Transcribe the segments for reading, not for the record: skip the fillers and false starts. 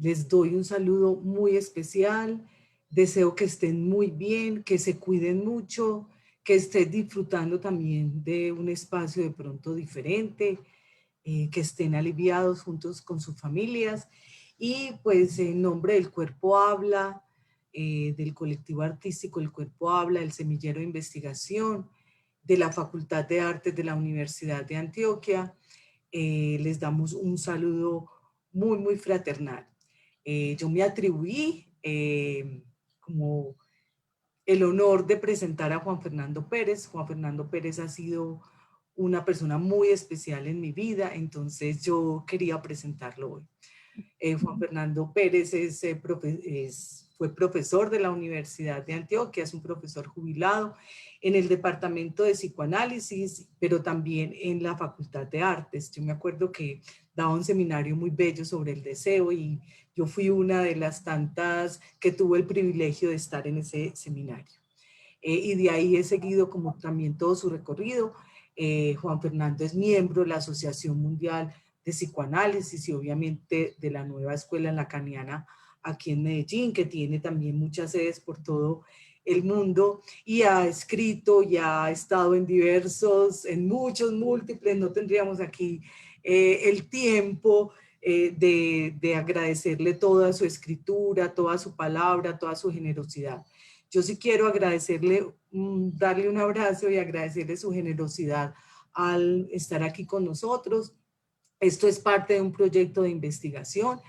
Les doy un saludo muy especial. Deseo que estén muy bien, que se cuiden mucho, que estén disfrutando también de un espacio de pronto diferente, que estén aliviados juntos con sus familias. Y pues en nombre del Cuerpo Habla, del colectivo artístico El Cuerpo Habla, el Semillero de Investigación, de la Facultad de Artes de la Universidad de Antioquia, les damos un saludo muy, muy fraternal. Yo me atribuí como el honor de presentar a Juan Fernando Pérez. Juan Fernando Pérez ha sido una persona muy especial en mi vida, entonces yo quería presentarlo hoy. Juan Fernando Pérez fue profesor de la Universidad de Antioquia, es un profesor jubilado en el departamento de psicoanálisis, pero también en la Facultad de Artes. Yo me acuerdo que daba un seminario muy bello sobre el deseo y yo fui una de las tantas que tuvo el privilegio de estar en ese seminario. Y de ahí he seguido como también todo su recorrido. Juan Fernando es miembro de la Asociación Mundial de Psicoanálisis y obviamente de la nueva escuela lacaniana aquí en Medellín, que tiene también muchas sedes por todo el mundo y ha escrito y ha estado en en muchos múltiples, no tendríamos aquí el tiempo de agradecerle toda su escritura, toda su palabra, toda su generosidad. Yo sí quiero agradecerle, darle un abrazo y agradecerle su generosidad al estar aquí con nosotros. Esto es parte de un proyecto de investigación,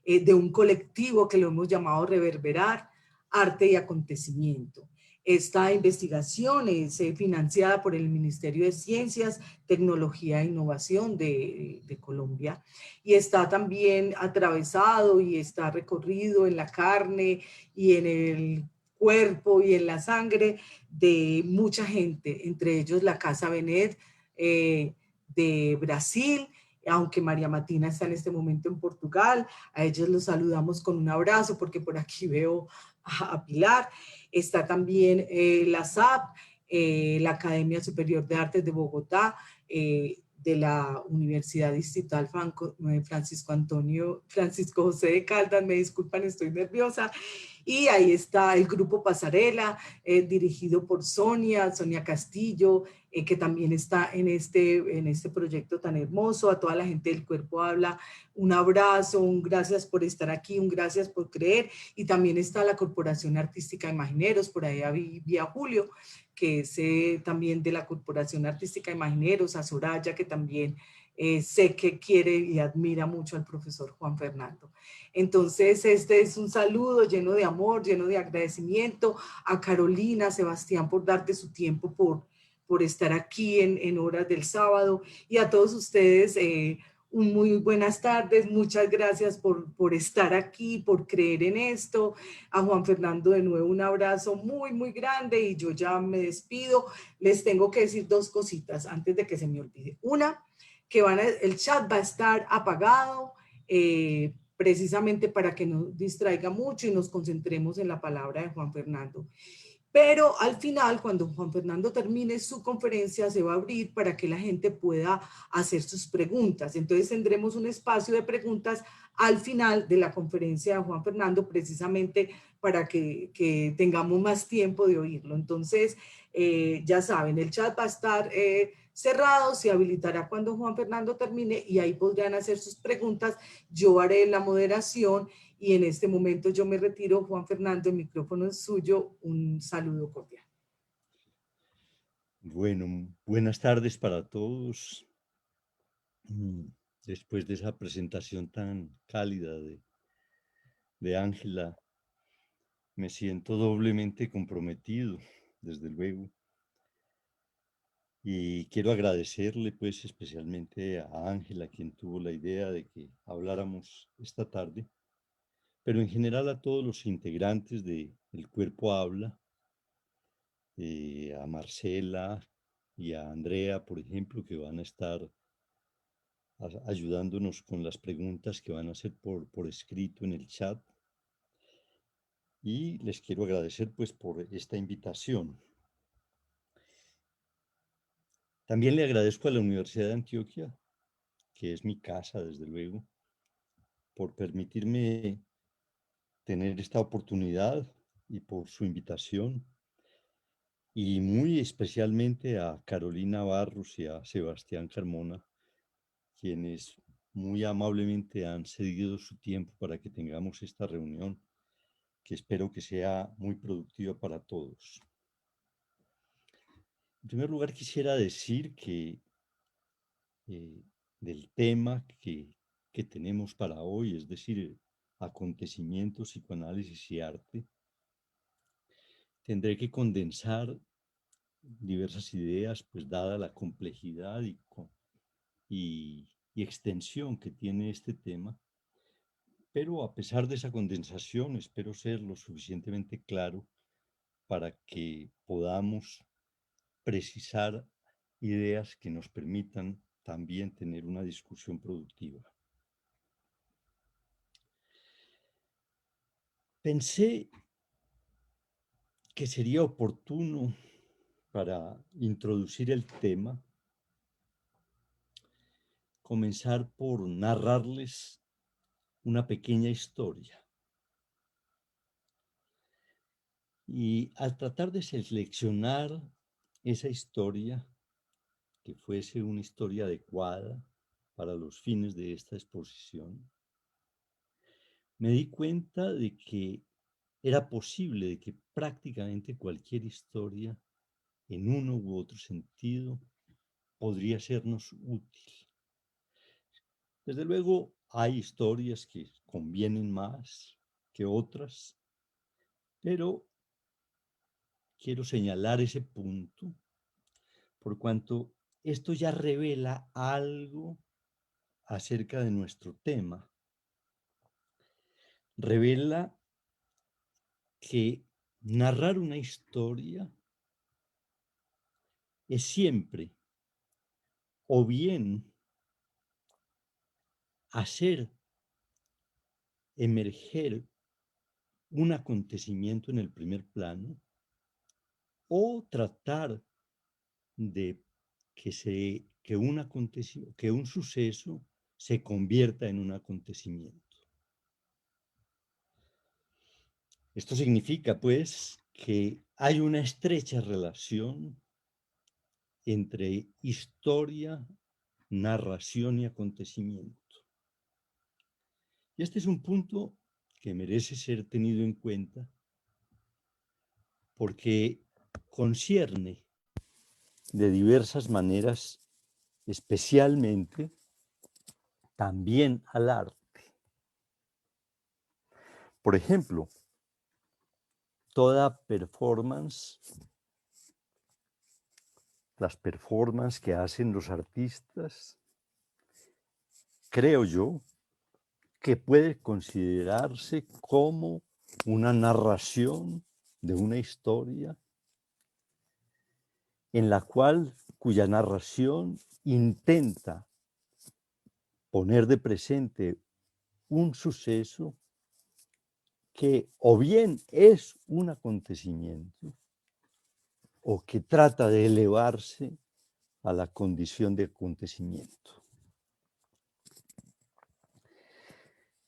de un colectivo que lo hemos llamado Reverberar, Arte y Acontecimiento. Esta investigación es financiada por el Ministerio de Ciencias, Tecnología e Innovación de Colombia y está también atravesado y está recorrido en la carne y en el cuerpo y en la sangre de mucha gente, entre ellos la Casa Benet de Brasil, aunque María Martina está en este momento en Portugal. A ellos los saludamos con un abrazo porque por aquí veo a Pilar. Está también la SAP, la Academia Superior de Artes de Bogotá, de la Universidad Distrital Francisco José de Caldas, me disculpan, estoy nerviosa, y ahí está el grupo Pasarela, dirigido por Sonia Castillo, que también está en este proyecto tan hermoso. A toda la gente del Cuerpo Habla, un abrazo, un gracias por estar aquí, un gracias por creer. Y también está la Corporación Artística Imagineros, por ahí vi a Julio, que es también de la Corporación Artística Imagineros, a Soraya, que también sé que quiere y admira mucho al profesor Juan Fernando. Entonces, este es un saludo lleno de amor, lleno de agradecimiento a Carolina, a Sebastián por darte su tiempo, por estar aquí en horas del sábado y a todos ustedes un muy buenas tardes, muchas gracias por estar aquí, por creer en esto. A Juan Fernando de nuevo un abrazo muy, muy grande y yo ya me despido. Les tengo que decir dos cositas antes de que se me olvide. Una, que el chat va a estar apagado precisamente para que no distraiga mucho y nos concentremos en la palabra de Juan Fernando. Pero al final, cuando Juan Fernando termine su conferencia, se va a abrir para que la gente pueda hacer sus preguntas. Entonces tendremos un espacio de preguntas al final de la conferencia de Juan Fernando, precisamente para que tengamos más tiempo de oírlo. Entonces, ya saben, el chat va a estar cerrado, se habilitará cuando Juan Fernando termine y ahí podrán hacer sus preguntas. Yo haré la moderación y en este momento yo me retiro. Juan Fernando, el micrófono es suyo. Un saludo cordial. Bueno, buenas tardes para todos. Después de esa presentación tan cálida de Ángela, me siento doblemente comprometido, desde luego. Y quiero agradecerle pues especialmente a Ángela, quien tuvo la idea de que habláramos esta tarde, pero en general a todos los integrantes de El Cuerpo Habla, a Marcela y a Andrea, por ejemplo, que van a estar ayudándonos con las preguntas que van a hacer por escrito en el chat. Y les quiero agradecer pues por esta invitación. También le agradezco a la Universidad de Antioquia, que es mi casa, desde luego, por permitirme tener esta oportunidad y por su invitación, y muy especialmente a Carolina Barros y a Sebastián Carmona, quienes muy amablemente han cedido su tiempo para que tengamos esta reunión, que espero que sea muy productiva para todos. En primer lugar, quisiera decir que del tema que tenemos para hoy, es decir, acontecimientos, psicoanálisis y arte, tendré que condensar diversas ideas, pues dada la complejidad y extensión que tiene este tema, pero a pesar de esa condensación, espero ser lo suficientemente claro para que podamos precisar ideas que nos permitan también tener una discusión productiva. Pensé que sería oportuno para introducir el tema comenzar por narrarles una pequeña historia. Y al tratar de seleccionar esa historia, que fuese una historia adecuada para los fines de esta exposición, me di cuenta de que era posible de que prácticamente cualquier historia, en uno u otro sentido, podría sernos útil. Desde luego, hay historias que convienen más que otras, pero quiero señalar ese punto, por cuanto esto ya revela algo acerca de nuestro tema. Revela que narrar una historia es siempre o bien hacer emerger un acontecimiento en el primer plano o tratar de que un suceso se convierta en un acontecimiento. Esto significa, pues, que hay una estrecha relación entre historia, narración y acontecimiento. Y este es un punto que merece ser tenido en cuenta porque concierne de diversas maneras, especialmente también al arte. Por ejemplo, toda performance, las performances que hacen los artistas, creo yo, que puede considerarse como una narración de una historia en la cuya narración intenta poner de presente un suceso que o bien es un acontecimiento o que trata de elevarse a la condición de acontecimiento.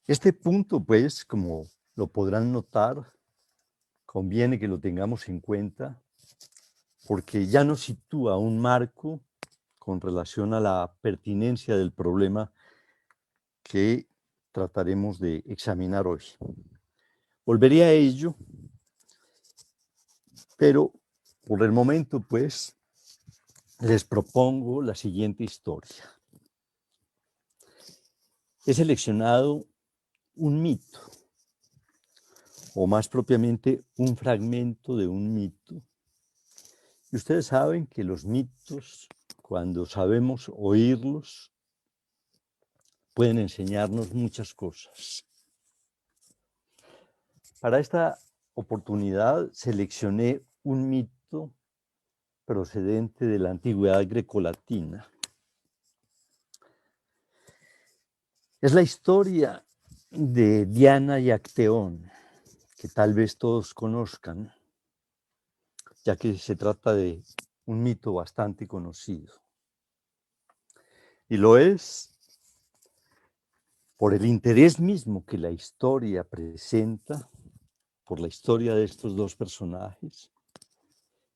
Este punto, pues, como lo podrán notar, conviene que lo tengamos en cuenta porque ya nos sitúa un marco con relación a la pertinencia del problema que trataremos de examinar hoy. Volveré a ello, pero por el momento, pues, les propongo la siguiente historia. He seleccionado un mito, o más propiamente un fragmento de un mito. Y ustedes saben que los mitos, cuando sabemos oírlos, pueden enseñarnos muchas cosas. Para esta oportunidad seleccioné un mito procedente de la antigüedad grecolatina. Es la historia de Diana y Acteón, que tal vez todos conozcan, ya que se trata de un mito bastante conocido. Y lo es por el interés mismo que la historia presenta, por la historia de estos dos personajes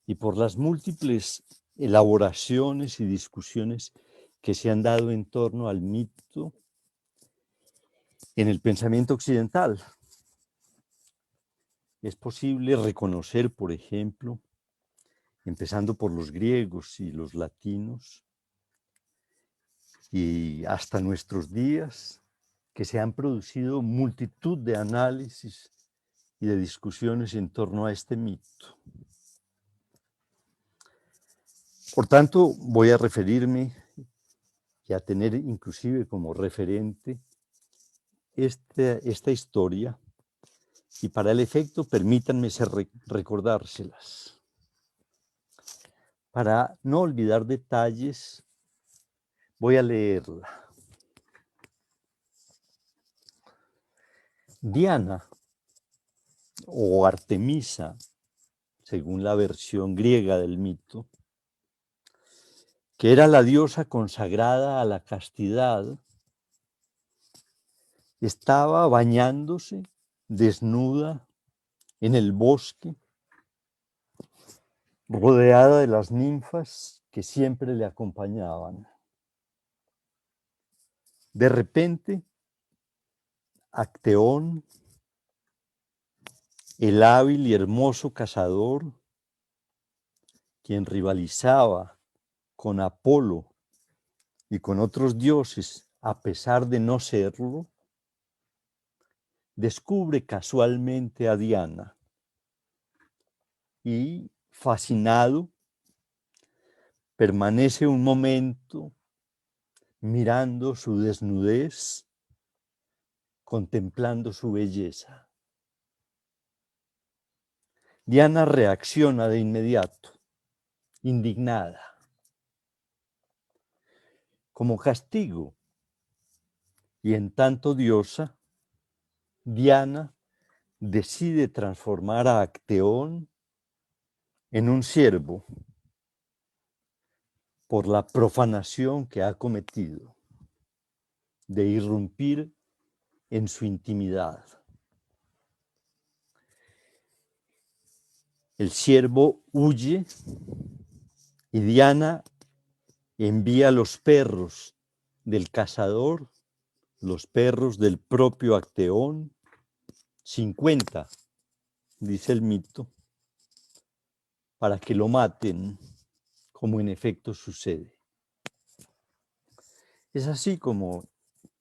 y por las múltiples elaboraciones y discusiones que se han dado en torno al mito en el pensamiento occidental. Es posible reconocer, por ejemplo, empezando por los griegos y los latinos, y hasta nuestros días, que se han producido multitud de análisis y de discusiones en torno a este mito. Por tanto, voy a referirme y a tener inclusive como referente esta historia, y para el efecto permítanme recordárselas. Para no olvidar detalles, voy a leerla. Diana, o Artemisa, según la versión griega del mito, que era la diosa consagrada a la castidad, estaba bañándose desnuda en el bosque, rodeada de las ninfas que siempre le acompañaban. De repente, Acteón, el hábil y hermoso cazador, quien rivalizaba con Apolo y con otros dioses a pesar de no serlo, descubre casualmente a Diana y, fascinado, permanece un momento mirando su desnudez, contemplando su belleza. Diana reacciona de inmediato, indignada. Como castigo, y en tanto diosa, Diana decide transformar a Acteón en un ciervo por la profanación que ha cometido de irrumpir en su intimidad. El ciervo huye y Diana envía a los perros del cazador, los perros del propio Acteón, 50, dice el mito, para que lo maten, como en efecto sucede. Es así como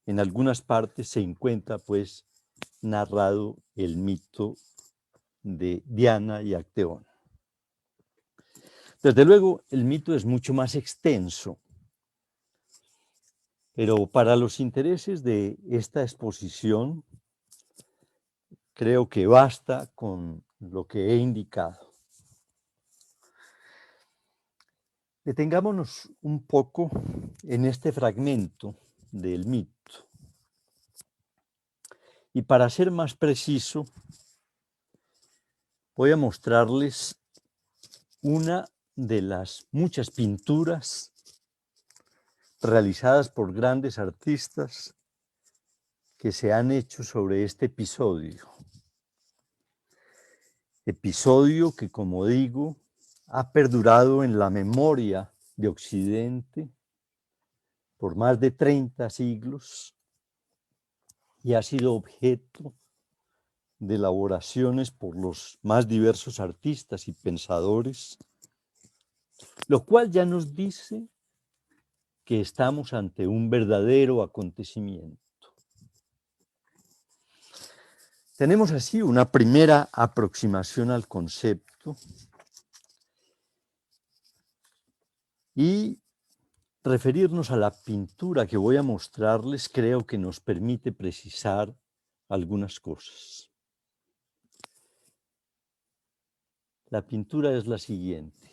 en algunas partes se encuentra, pues, narrado el mito de Diana y Acteón. Desde luego, el mito es mucho más extenso, pero para los intereses de esta exposición, creo que basta con lo que he indicado. Detengámonos un poco en este fragmento del mito. Y para ser más preciso, voy a mostrarles una de las muchas pinturas realizadas por grandes artistas que se han hecho sobre este episodio. Episodio que, como digo, ha perdurado en la memoria de Occidente por más de 30 siglos y ha sido objeto de elaboraciones por los más diversos artistas y pensadores, lo cual ya nos dice que estamos ante un verdadero acontecimiento. Tenemos así una primera aproximación al concepto y referirnos a la pintura que voy a mostrarles creo que nos permite precisar algunas cosas. La pintura es la siguiente.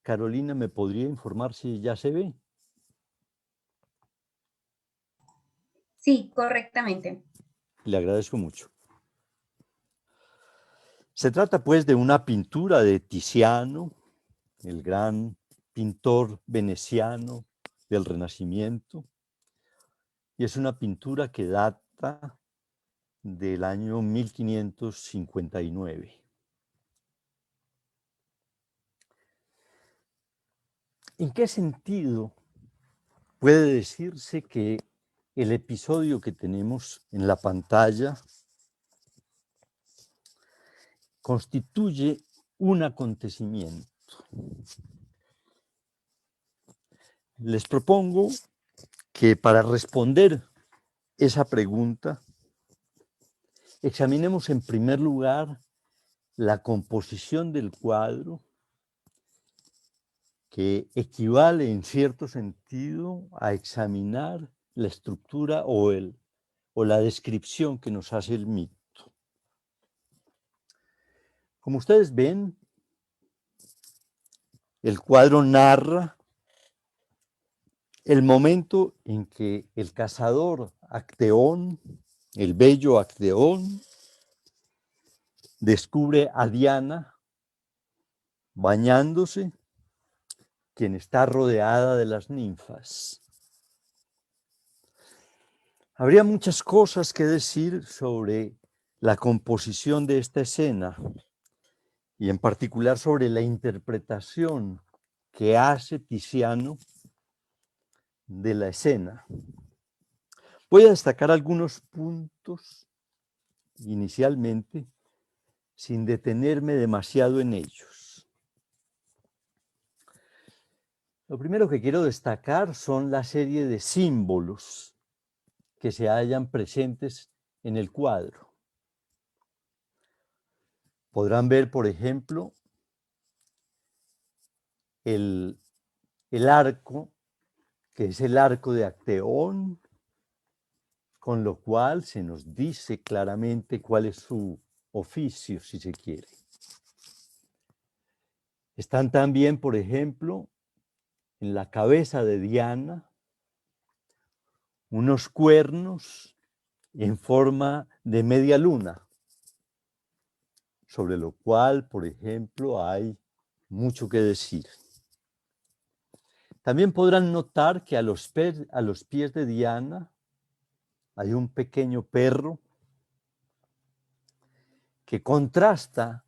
Carolina, ¿me podría informar si ya se ve? Sí, correctamente. Le agradezco mucho. Se trata pues de una pintura de Tiziano, el gran pintor veneciano del Renacimiento, y es una pintura que data del año 1559. ¿En qué sentido puede decirse que el episodio que tenemos en la pantalla constituye un acontecimiento? Les propongo que para responder esa pregunta, examinemos en primer lugar la composición del cuadro, que equivale en cierto sentido a examinar la estructura o la descripción que nos hace el mito. Como ustedes ven, el cuadro narra el momento en que el cazador Acteón, el bello Acteón, descubre a Diana bañándose, quien está rodeada de las ninfas. Habría muchas cosas que decir sobre la composición de esta escena y en particular sobre la interpretación que hace Tiziano de la escena. Voy a destacar algunos puntos inicialmente sin detenerme demasiado en ellos. Lo primero que quiero destacar son la serie de símbolos que se hallan presentes en el cuadro. Podrán ver, por ejemplo, el arco, que es el arco de Acteón, con lo cual se nos dice claramente cuál es su oficio, si se quiere. Están también, por ejemplo, en la cabeza de Diana, unos cuernos en forma de media luna, sobre lo cual, por ejemplo, hay mucho que decir. También podrán notar que a los pies de Diana hay un pequeño perro que contrasta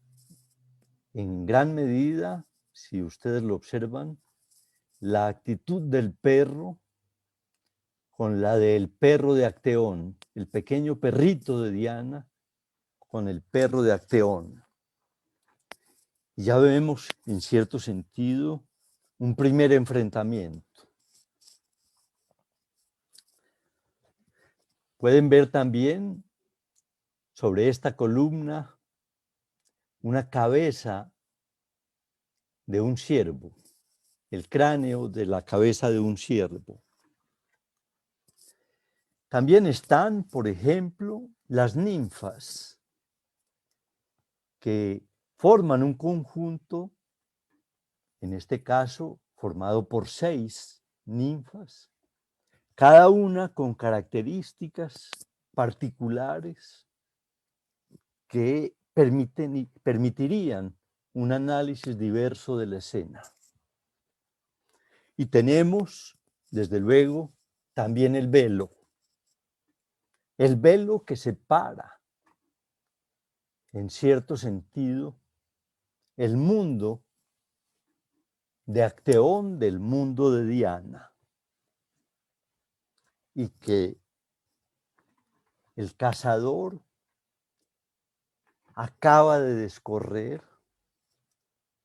en gran medida, si ustedes lo observan, la actitud del perro con la del perro de Acteón, el pequeño perrito de Diana con el perro de Acteón. Y ya vemos, en cierto sentido, un primer enfrentamiento. Pueden ver también sobre esta columna una cabeza de un ciervo, el cráneo de la cabeza de un ciervo. También están, por ejemplo, las ninfas, que forman un conjunto, en este caso formado por 6 ninfas, cada una con características particulares que permitirían un análisis diverso de la escena. Y tenemos, desde luego, también el velo que separa, en cierto sentido, el mundo de Acteón del mundo de Diana, y que el cazador acaba de descorrer,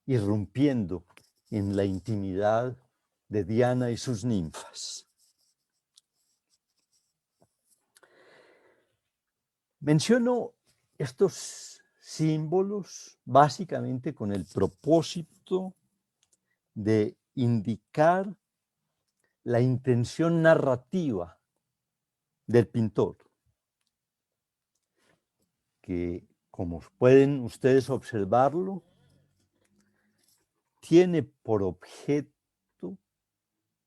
irrumpiendo en la intimidad de Diana y sus ninfas. Menciono estos símbolos básicamente con el propósito de indicar la intención narrativa del pintor, que, como pueden ustedes observarlo, tiene por objeto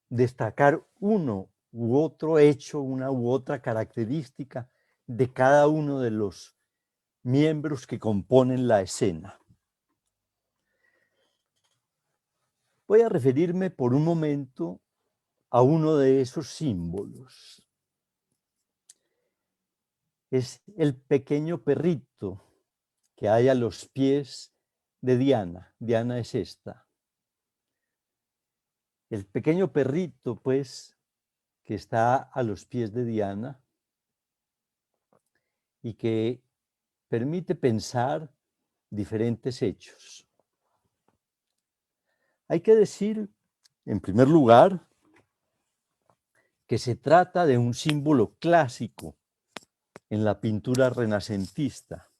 destacar uno u otro hecho, una u otra característica de cada uno de los miembros que componen la escena. Voy a referirme por un momento a uno de esos símbolos. es el pequeño perrito que hay a los pies de Diana. Diana es esta. El pequeño perrito, pues, que está a los pies de Diana y que permite pensar diferentes hechos. Hay que decir, en primer lugar, que se trata de un símbolo clásico en la pintura renacentista.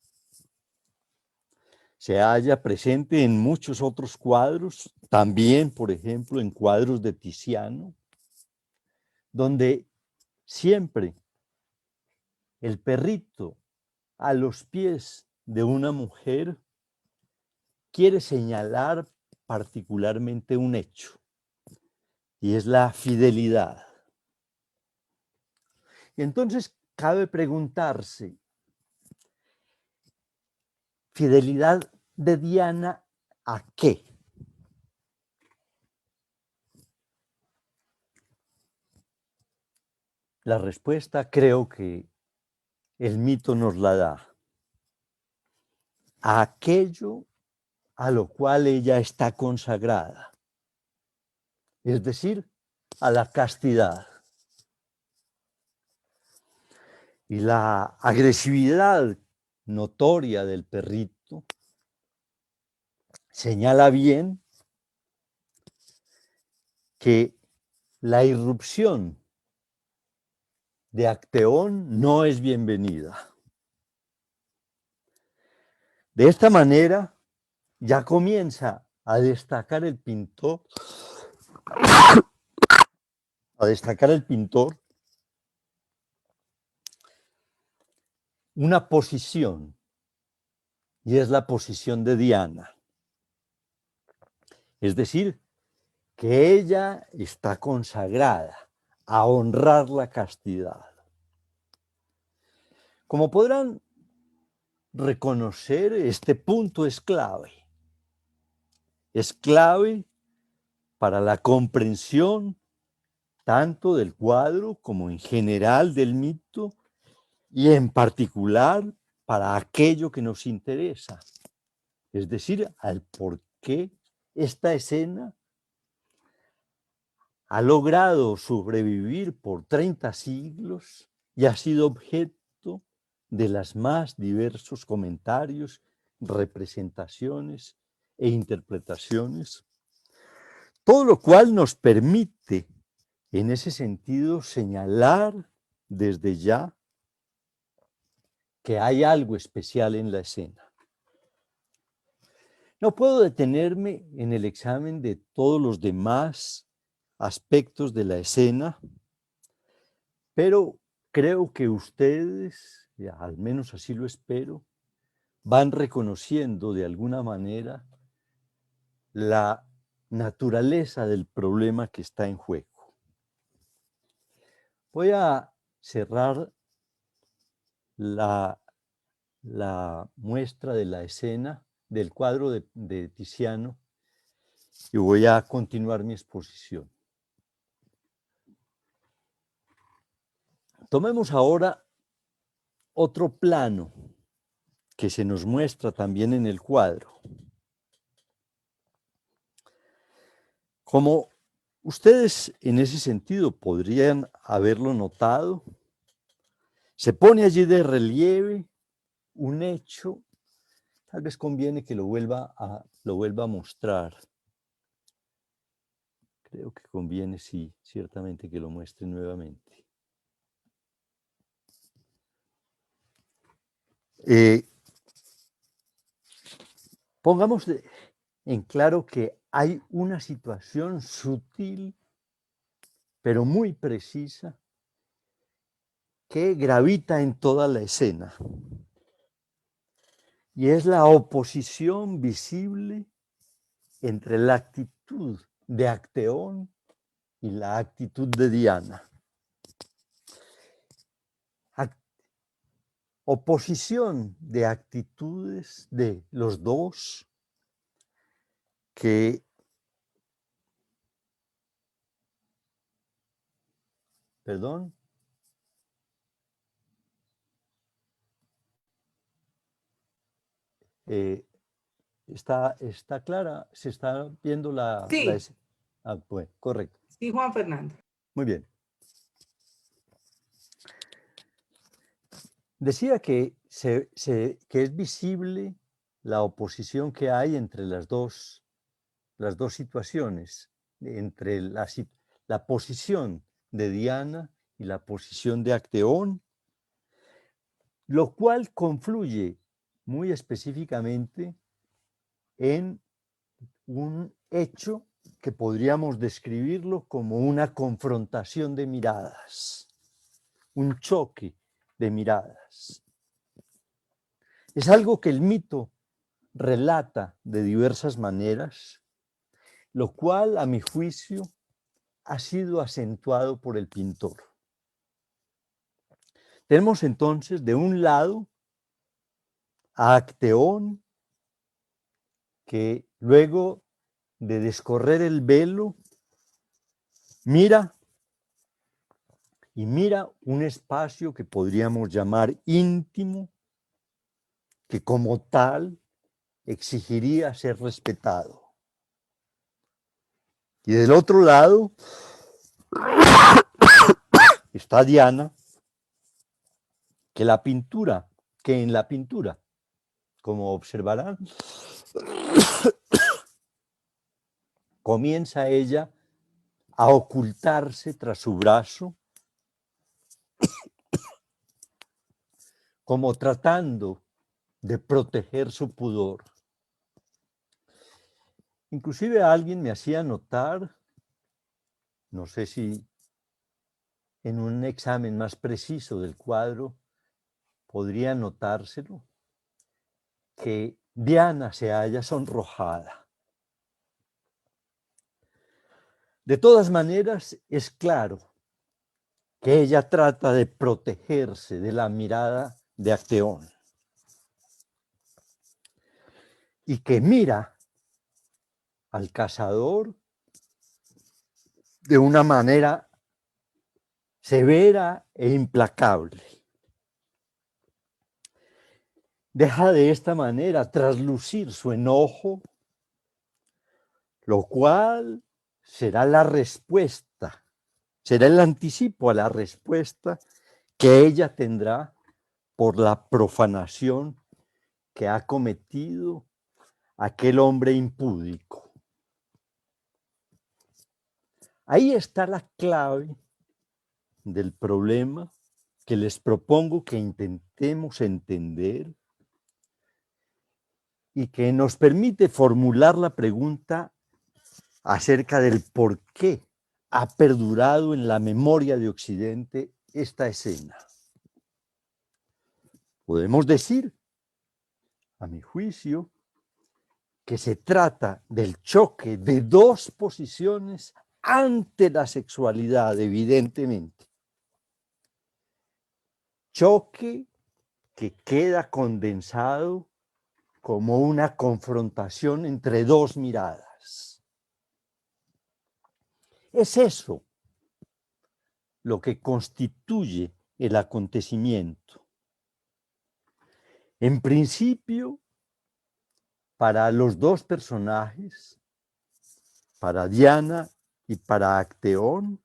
Se halla presente en muchos otros cuadros, también, por ejemplo, en cuadros de Tiziano, donde siempre el perrito a los pies de una mujer quiere señalar particularmente un hecho, y es la fidelidad. Y entonces cabe preguntarse, ¿fidelidad de Diana a qué? La respuesta creo que el mito nos la da. A aquello a lo cual ella está consagrada, es decir, a la castidad. Y la agresividad notoria del perrito señala bien que la irrupción de Acteón no es bienvenida. De esta manera ya comienza a destacar el pintor, una posición, y es la posición de Diana. Es decir, que ella está consagrada a honrar la castidad. Como podrán reconocer, este punto es clave. Es clave para la comprensión tanto del cuadro como en general del mito y en particular para aquello que nos interesa, es decir, al por qué esta escena ha logrado sobrevivir por 30 siglos y ha sido objeto de las más diversos comentarios, representaciones e interpretaciones, todo lo cual nos permite, en ese sentido, señalar desde ya que hay algo especial en la escena. No puedo detenerme en el examen de todos los demás aspectos de la escena, pero creo que ustedes, al menos así lo espero, van reconociendo de alguna manera la naturaleza del problema que está en juego. Voy a cerrar la muestra de la escena del cuadro de Tiziano y voy a continuar mi exposición. Tomemos ahora otro plano que se nos muestra también en el cuadro. Como ustedes en ese sentido podrían haberlo notado, se pone allí de relieve un hecho, tal vez conviene que lo vuelva a mostrar. Creo que conviene, sí, ciertamente que lo muestre nuevamente. Pongamos en claro que hay una situación sutil, pero muy precisa, que gravita en toda la escena. Y es la oposición visible entre la actitud de Acteón y la actitud de Diana. Oposición de actitudes de los dos que, perdón, ¿Está clara? ¿Se está viendo Sí. bueno, correcto. Sí, Juan Fernando. Muy bien. Decía que es visible la oposición que hay entre las dos situaciones, entre la posición de Diana y la posición de Acteón, lo cual confluye muy específicamente en un hecho que podríamos describirlo como una confrontación de miradas, un choque de miradas. Es algo que el mito relata de diversas maneras, lo cual, a mi juicio, ha sido acentuado por el pintor. Tenemos entonces, de un lado, a Acteón, que luego de descorrer el velo, mira un espacio que podríamos llamar íntimo, que como tal exigiría ser respetado. Y del otro lado está Diana, que en la pintura, como observarán, comienza ella a ocultarse tras su brazo, como tratando de proteger su pudor. Inclusive alguien me hacía notar, no sé si en un examen más preciso del cuadro podría notárselo, que Diana se halla sonrojada. De todas maneras, es claro que ella trata de protegerse de la mirada de Acteón y que mira al cazador de una manera severa e implacable. Deja de esta manera traslucir su enojo, lo cual será la respuesta, será el anticipo a la respuesta que ella tendrá por la profanación que ha cometido aquel hombre impúdico. Ahí está la clave del problema que les propongo que intentemos entender y que nos permite formular la pregunta acerca del por qué ha perdurado en la memoria de Occidente esta escena. Podemos decir, a mi juicio, que se trata del choque de dos posiciones ante la sexualidad, evidentemente. Choque que queda condensado como una confrontación entre dos miradas. Es eso lo que constituye el acontecimiento. En principio, para los dos personajes, para Diana y para Acteón,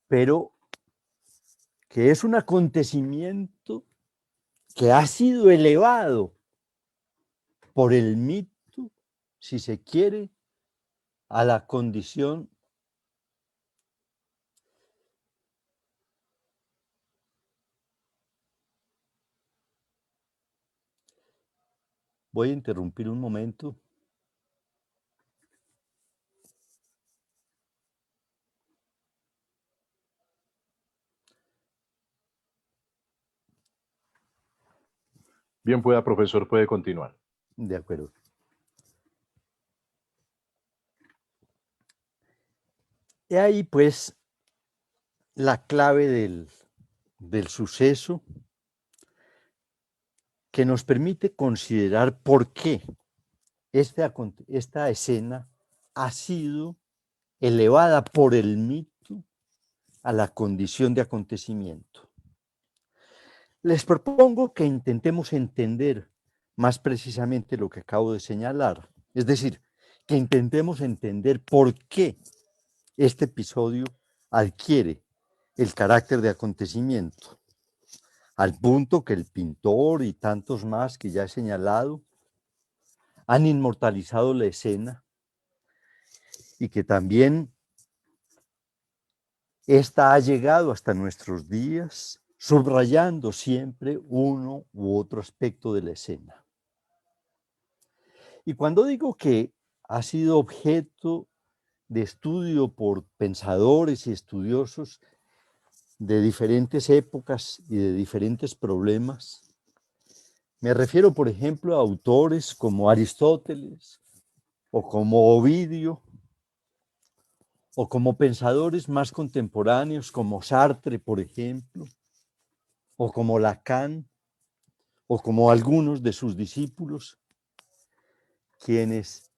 pero que es un acontecimiento que ha sido elevado por el mito, si se quiere, a la condición Voy a interrumpir un momento. Bien pueda, profesor, puede continuar. De acuerdo. Y ahí, pues, la clave del suceso que nos permite considerar por qué esta escena ha sido elevada por el mito a la condición de acontecimiento. Les propongo que intentemos entender más precisamente lo que acabo de señalar. Es decir, que intentemos entender por qué este episodio adquiere el carácter de acontecimiento, al punto que el pintor y tantos más que ya he señalado han inmortalizado la escena y que también esta ha llegado hasta nuestros días, subrayando siempre uno u otro aspecto de la escena. Y cuando digo que ha sido objeto de estudio por pensadores y estudiosos de diferentes épocas y de diferentes problemas, me refiero, por ejemplo, a autores como Aristóteles o como Ovidio, o como pensadores más contemporáneos como Sartre, por ejemplo, o como Lacan, o como algunos de sus discípulos, quienes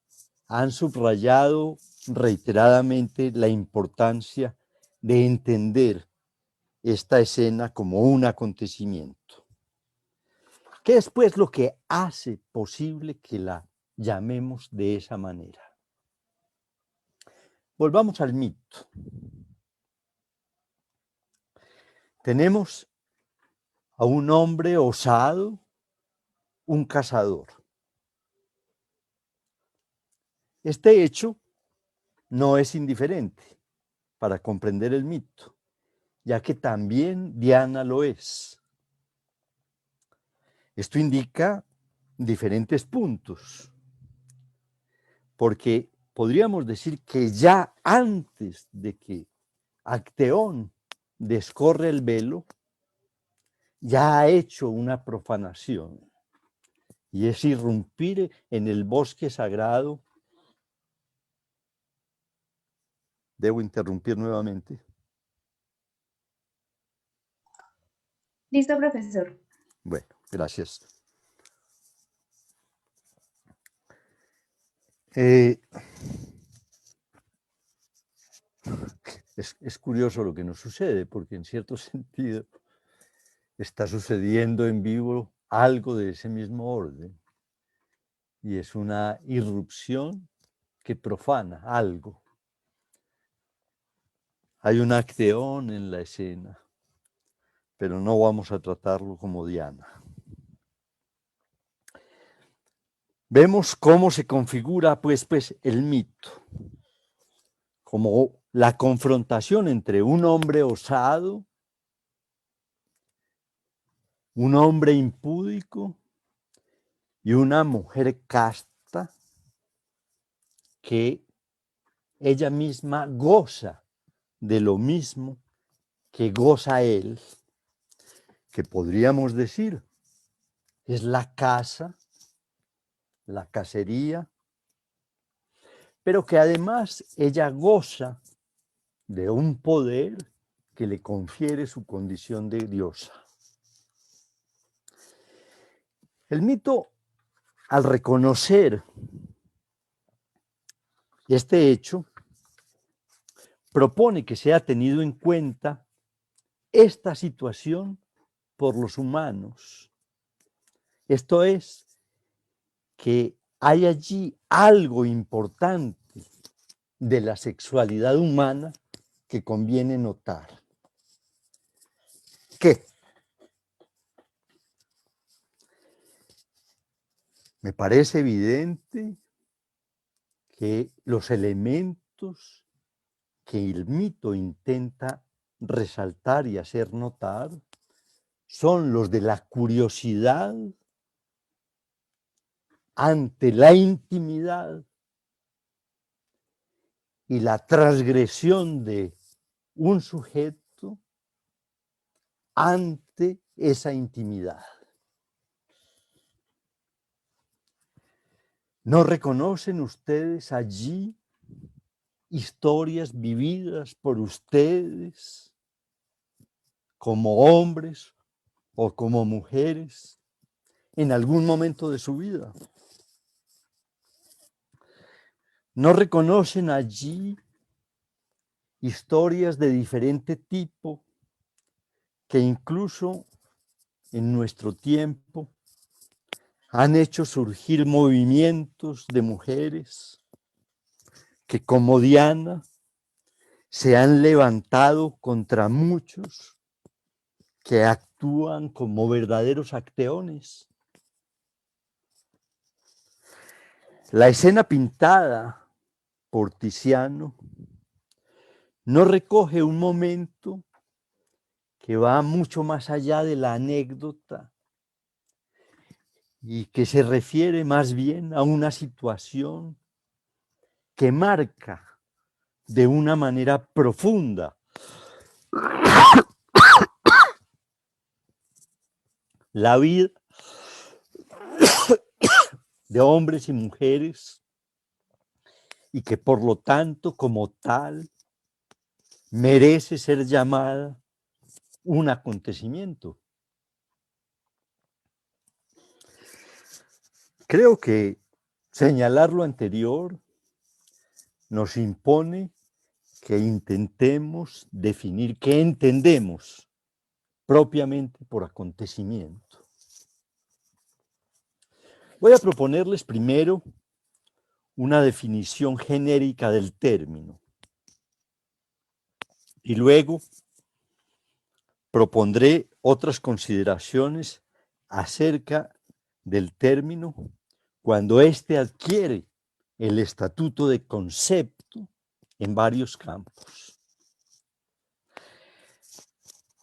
han subrayado reiteradamente la importancia de entender esta escena como un acontecimiento. ¿Qué es pues lo que hace posible que la llamemos de esa manera? Volvamos al mito. Tenemos a un hombre osado, un cazador. Este hecho no es indiferente para comprender el mito, ya que también Diana lo es. Esto indica diferentes puntos, porque podríamos decir que ya antes de que Acteón descorre el velo, ya ha hecho una profanación, y es irrumpir en el bosque sagrado. ¿Debo interrumpir nuevamente? Listo, profesor. Bueno, gracias. Es curioso lo que nos sucede, porque en cierto sentido está sucediendo en vivo algo de ese mismo orden, y es una irrupción que profana algo. Hay un Acteón en la escena, pero no vamos a tratarlo como Diana. Vemos cómo se configura pues el mito, como la confrontación entre un hombre osado, un hombre impúdico y una mujer casta que ella misma goza de lo mismo que goza él, que podríamos decir es la caza, la cacería, pero que además ella goza de un poder que le confiere su condición de diosa. El mito, al reconocer este hecho, propone que sea tenido en cuenta esta situación por los humanos. Esto es, que hay allí algo importante de la sexualidad humana que conviene notar. ¿Qué? Me parece evidente que los elementos que el mito intenta resaltar y hacer notar son los de la curiosidad ante la intimidad y la transgresión de un sujeto ante esa intimidad. ¿No reconocen ustedes allí historias vividas por ustedes como hombres o como mujeres en algún momento de su vida? ¿No reconocen allí historias de diferente tipo que incluso en nuestro tiempo han hecho surgir movimientos de mujeres que, como Diana, se han levantado contra muchos que actúan como verdaderos acteones. La escena pintada por Tiziano no recoge un momento que va mucho más allá de la anécdota y que se refiere más bien a una situación que marca de una manera profunda la vida de hombres y mujeres y que por lo tanto como tal merece ser llamada un acontecimiento. Creo que señalar lo anterior nos impone que intentemos definir qué entendemos propiamente por acontecimiento. Voy a proponerles primero una definición genérica del término y luego propondré otras consideraciones acerca del término cuando éste adquiere el estatuto de concepto en varios campos.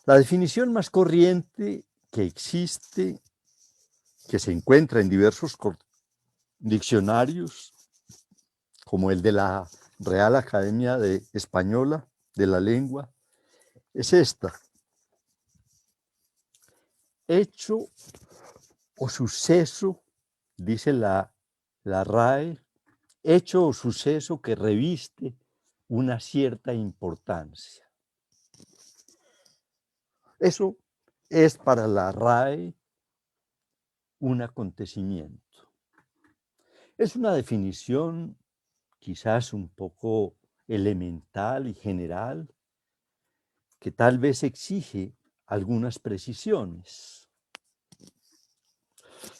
La definición más corriente que existe, que se encuentra en diversos diccionarios, como el de la Real Academia Española de la Lengua, es esta: hecho o suceso, dice la RAE, hecho o suceso que reviste una cierta importancia. Eso es para la RAE un acontecimiento. Es una definición quizás un poco elemental y general, que tal vez exige algunas precisiones.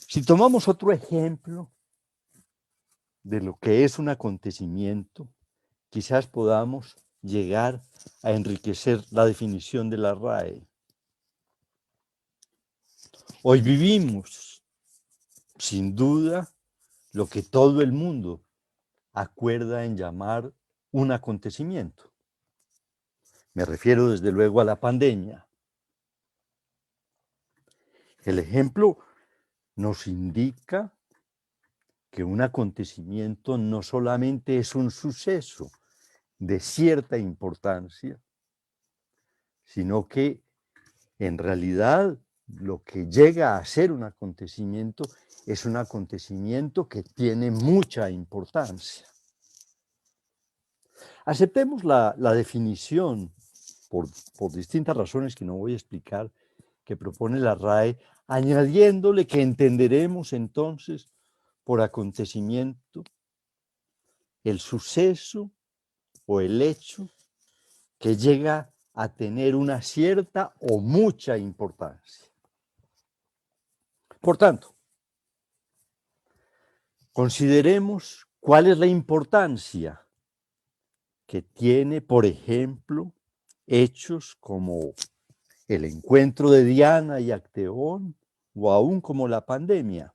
Si tomamos otro ejemplo de lo que es un acontecimiento, quizás podamos llegar a enriquecer la definición de la RAE. Hoy vivimos, sin duda, lo que todo el mundo acuerda en llamar un acontecimiento. Me refiero desde luego a la pandemia. El ejemplo nos indica que un acontecimiento no solamente es un suceso de cierta importancia, sino que en realidad lo que llega a ser un acontecimiento es un acontecimiento que tiene mucha importancia. Aceptemos la definición, por distintas razones que no voy a explicar, que propone la RAE, añadiéndole que entenderemos entonces por acontecimiento el suceso o el hecho que llega a tener una cierta o mucha importancia. Por tanto, consideremos cuál es la importancia que tiene, por ejemplo, hechos como el encuentro de Diana y Acteón o aún como la pandemia.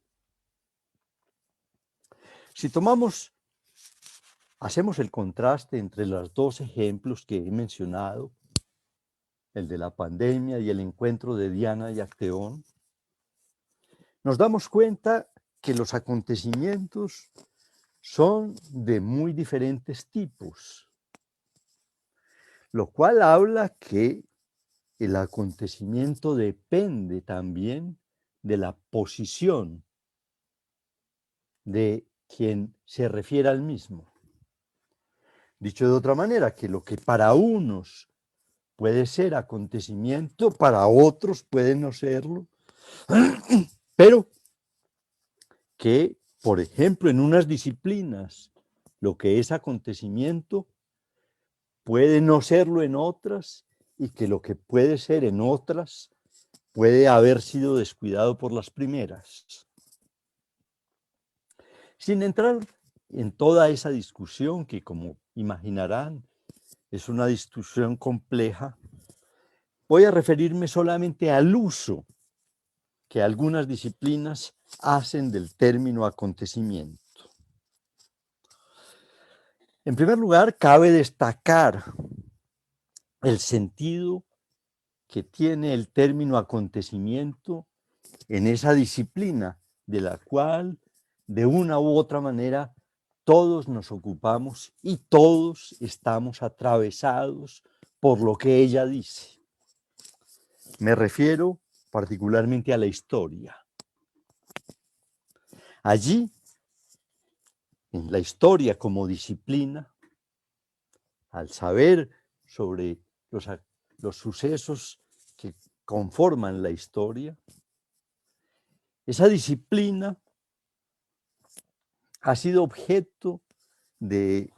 Si hacemos el contraste entre los dos ejemplos que he mencionado, el de la pandemia y el encuentro de Diana y Acteón, nos damos cuenta que los acontecimientos son de muy diferentes tipos, lo cual habla que el acontecimiento depende también de la posición de quien se refiere al mismo. Dicho de otra manera, que lo que para unos puede ser acontecimiento, para otros puede no serlo, pero que, por ejemplo, en unas disciplinas, lo que es acontecimiento puede no serlo en otras, y que lo que puede ser en otras puede haber sido descuidado por las primeras. Sin entrar en toda esa discusión que, como imaginarán, es una discusión compleja, voy a referirme solamente al uso que algunas disciplinas hacen del término acontecimiento. En primer lugar, cabe destacar el sentido que tiene el término acontecimiento en esa disciplina de la cual, de una u otra manera, todos nos ocupamos y todos estamos atravesados por lo que ella dice. Me refiero particularmente a la historia. Allí, en la historia como disciplina, al saber sobre los sucesos que conforman la historia, esa disciplina ha sido objeto de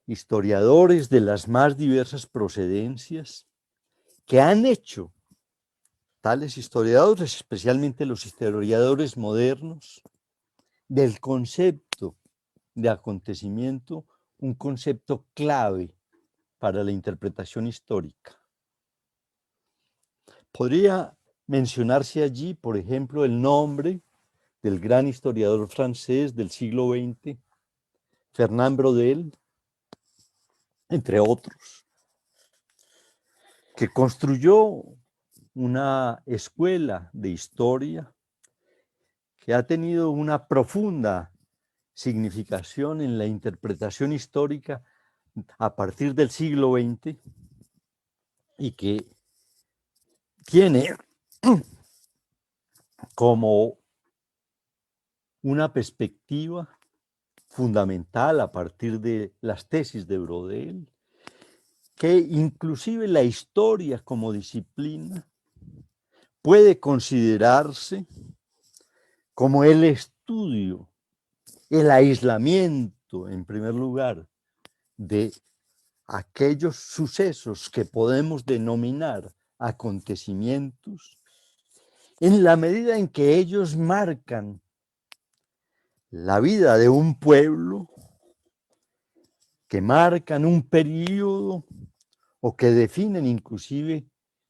historiadores de las más diversas procedencias que han hecho, tales historiadores, especialmente los historiadores modernos, del concepto de acontecimiento un concepto clave para la interpretación histórica. Podría mencionarse allí, por ejemplo, el nombre del gran historiador francés del siglo XX, Fernand Braudel, entre otros, que construyó una escuela de historia que ha tenido una profunda significación en la interpretación histórica a partir del siglo XX y que tiene como una perspectiva fundamental a partir de las tesis de Braudel, que inclusive la historia como disciplina puede considerarse como el estudio, el aislamiento, en primer lugar, de aquellos sucesos que podemos denominar acontecimientos, en la medida en que ellos marcan la vida de un pueblo, que marcan un periodo o que definen inclusive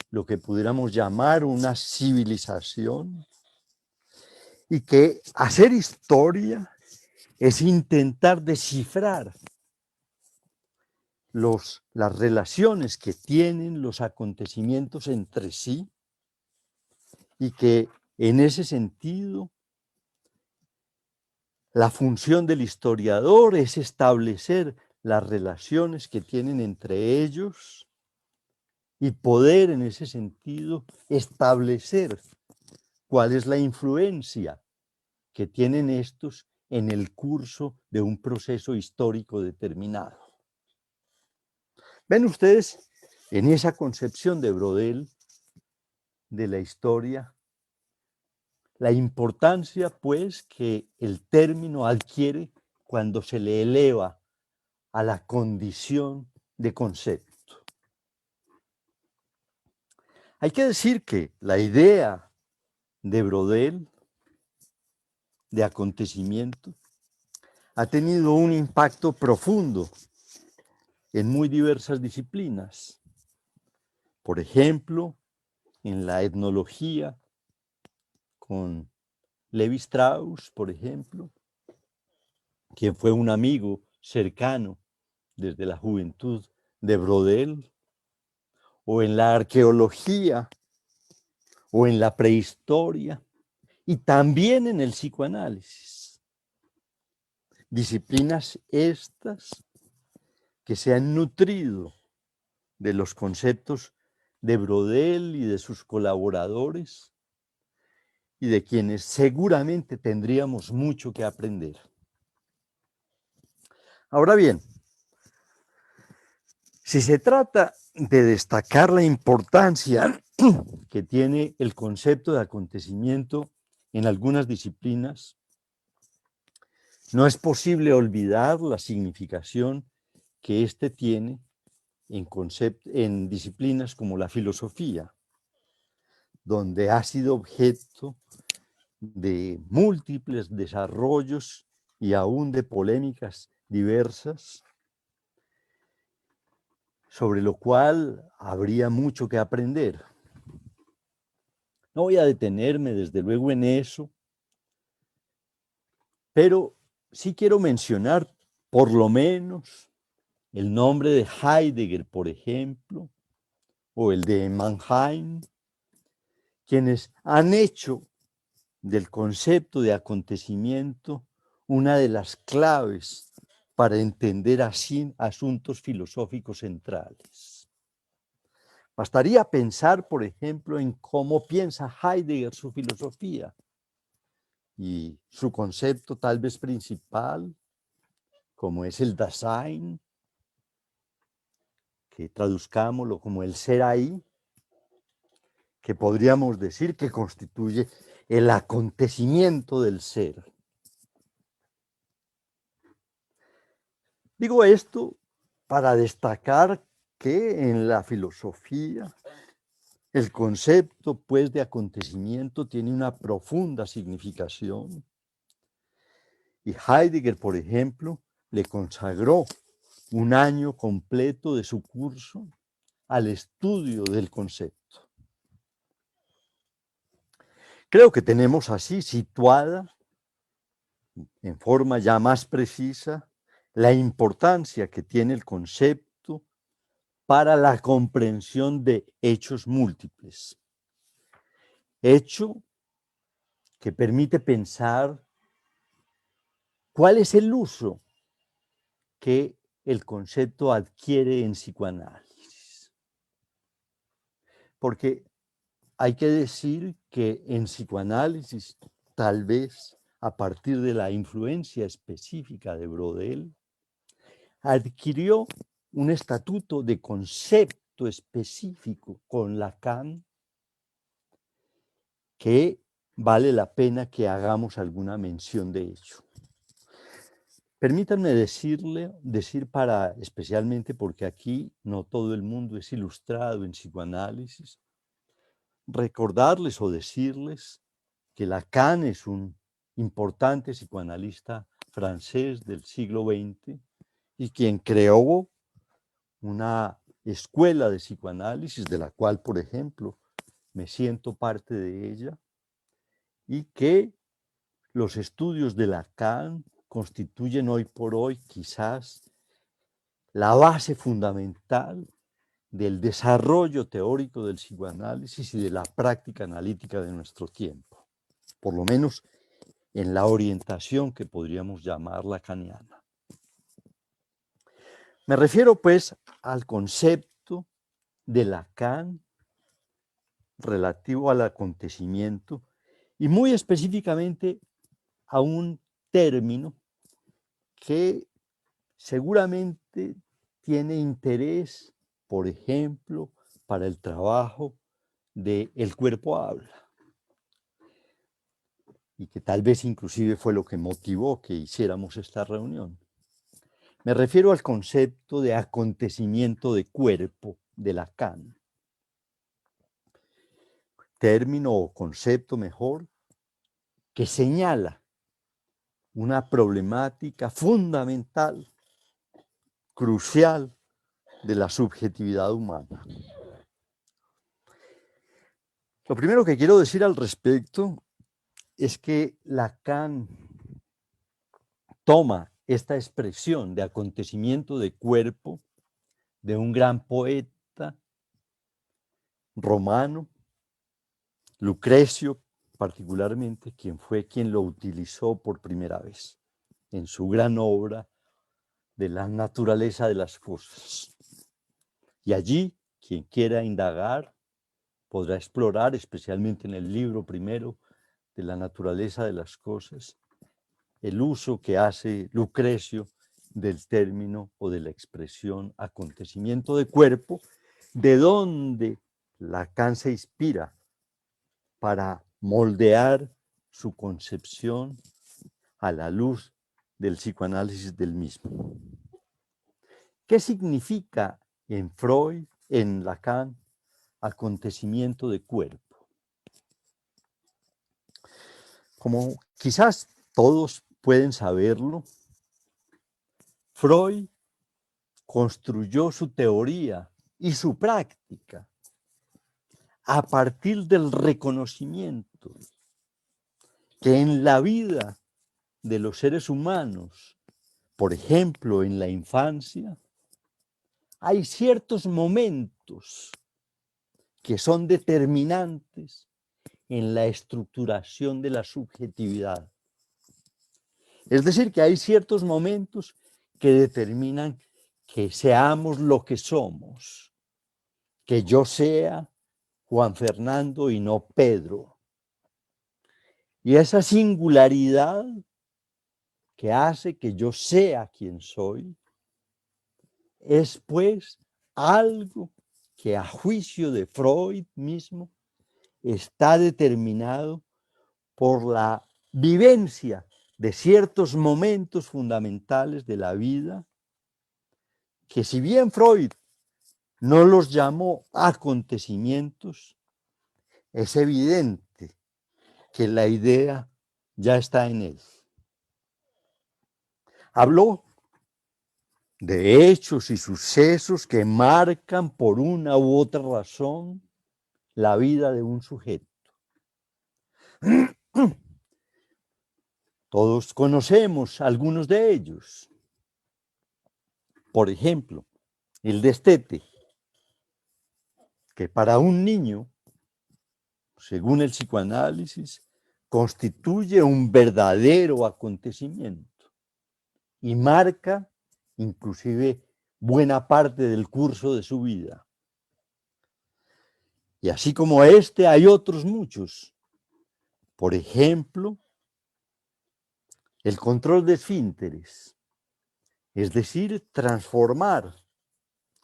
lo que pudiéramos llamar una civilización, y que hacer historia es intentar descifrar las relaciones que tienen los acontecimientos entre sí, y que en ese sentido la función del historiador es establecer las relaciones que tienen entre ellos y poder en ese sentido establecer cuál es la influencia que tienen estos en el curso de un proceso histórico determinado. Ven ustedes en esa concepción de Braudel de la historia la importancia, pues, que el término adquiere cuando se le eleva a la condición de concepto. Hay que decir que la idea de Braudel de acontecimiento ha tenido un impacto profundo en muy diversas disciplinas. Por ejemplo, en la etnología, con Levi Strauss, por ejemplo, quien fue un amigo cercano desde la juventud de Braudel, o en la arqueología, o en la prehistoria, y también en el psicoanálisis. Disciplinas estas que se han nutrido de los conceptos de Braudel y de sus colaboradores, y de quienes seguramente tendríamos mucho que aprender. Ahora bien, si se trata de destacar la importancia que tiene el concepto de acontecimiento en algunas disciplinas, no es posible olvidar la significación que éste tiene en disciplinas como la filosofía, donde ha sido objeto de múltiples desarrollos y aún de polémicas diversas, sobre lo cual habría mucho que aprender. No voy a detenerme desde luego en eso, pero sí quiero mencionar por lo menos el nombre de Heidegger, por ejemplo, o el de Mannheim, quienes han hecho del concepto de acontecimiento una de las claves para entender así asuntos filosóficos centrales. Bastaría pensar, por ejemplo, en cómo piensa Heidegger su filosofía y su concepto tal vez principal, como es el Dasein, que traduzcámoslo como el ser ahí, que podríamos decir que constituye el acontecimiento del ser. Digo esto para destacar que en la filosofía el concepto, pues, de acontecimiento tiene una profunda significación. Y Heidegger, por ejemplo, le consagró un año completo de su curso al estudio del concepto. Creo que tenemos así situada, en forma ya más precisa, la importancia que tiene el concepto para la comprensión de hechos múltiples. Hecho que permite pensar cuál es el uso que el concepto adquiere en psicoanálisis. Porque hay que decir que en psicoanálisis, tal vez a partir de la influencia específica de Brodel, adquirió un estatuto de concepto específico con Lacan que vale la pena que hagamos alguna mención de ello. Permítanme decir para, especialmente porque aquí no todo el mundo es ilustrado en psicoanálisis, recordarles o decirles que Lacan es un importante psicoanalista francés del siglo XX y quien creó una escuela de psicoanálisis, de la cual, por ejemplo, me siento parte de ella, y que los estudios de Lacan constituyen hoy por hoy quizás la base fundamental del desarrollo teórico del psicoanálisis y de la práctica analítica de nuestro tiempo, por lo menos en la orientación que podríamos llamar lacaniana. Me refiero pues al concepto de Lacan relativo al acontecimiento y muy específicamente a un término que seguramente tiene interés, por ejemplo, para el trabajo de El cuerpo habla, y que tal vez inclusive fue lo que motivó que hiciéramos esta reunión. Me refiero al concepto de acontecimiento de cuerpo de Lacan, término o concepto mejor, que señala una problemática fundamental, crucial, de la subjetividad humana. Lo primero que quiero decir al respecto es que Lacan toma esta expresión de acontecimiento de cuerpo de un gran poeta romano, Lucrecio particularmente, quien lo utilizó por primera vez en su gran obra de la naturaleza de las cosas. Y allí, quien quiera indagar, podrá explorar, especialmente en el libro primero de la naturaleza de las cosas, el uso que hace Lucrecio del término o de la expresión acontecimiento de cuerpo, de donde Lacan se inspira para moldear su concepción a la luz del psicoanálisis del mismo. ¿Qué significa en Freud, en Lacan, acontecimiento de cuerpo? Como quizás todos pueden saberlo, Freud construyó su teoría y su práctica a partir del reconocimiento que en la vida de los seres humanos, por ejemplo, en la infancia, hay ciertos momentos que son determinantes en la estructuración de la subjetividad. Es decir, que hay ciertos momentos que determinan que seamos lo que somos, que yo sea Juan Fernando y no Pedro. Y esa singularidad que hace que yo sea quien soy, es pues algo que a juicio de Freud mismo está determinado por la vivencia de ciertos momentos fundamentales de la vida, que si bien Freud no los llamó acontecimientos, es evidente que la idea ya está en él. Habló de hechos y sucesos que marcan por una u otra razón la vida de un sujeto. Todos conocemos algunos de ellos. Por ejemplo, el destete, que para un niño, según el psicoanálisis, constituye un verdadero acontecimiento y marca inclusive buena parte del curso de su vida. Y así como este, hay otros muchos. Por ejemplo, el control de esfínteres, es decir, transformar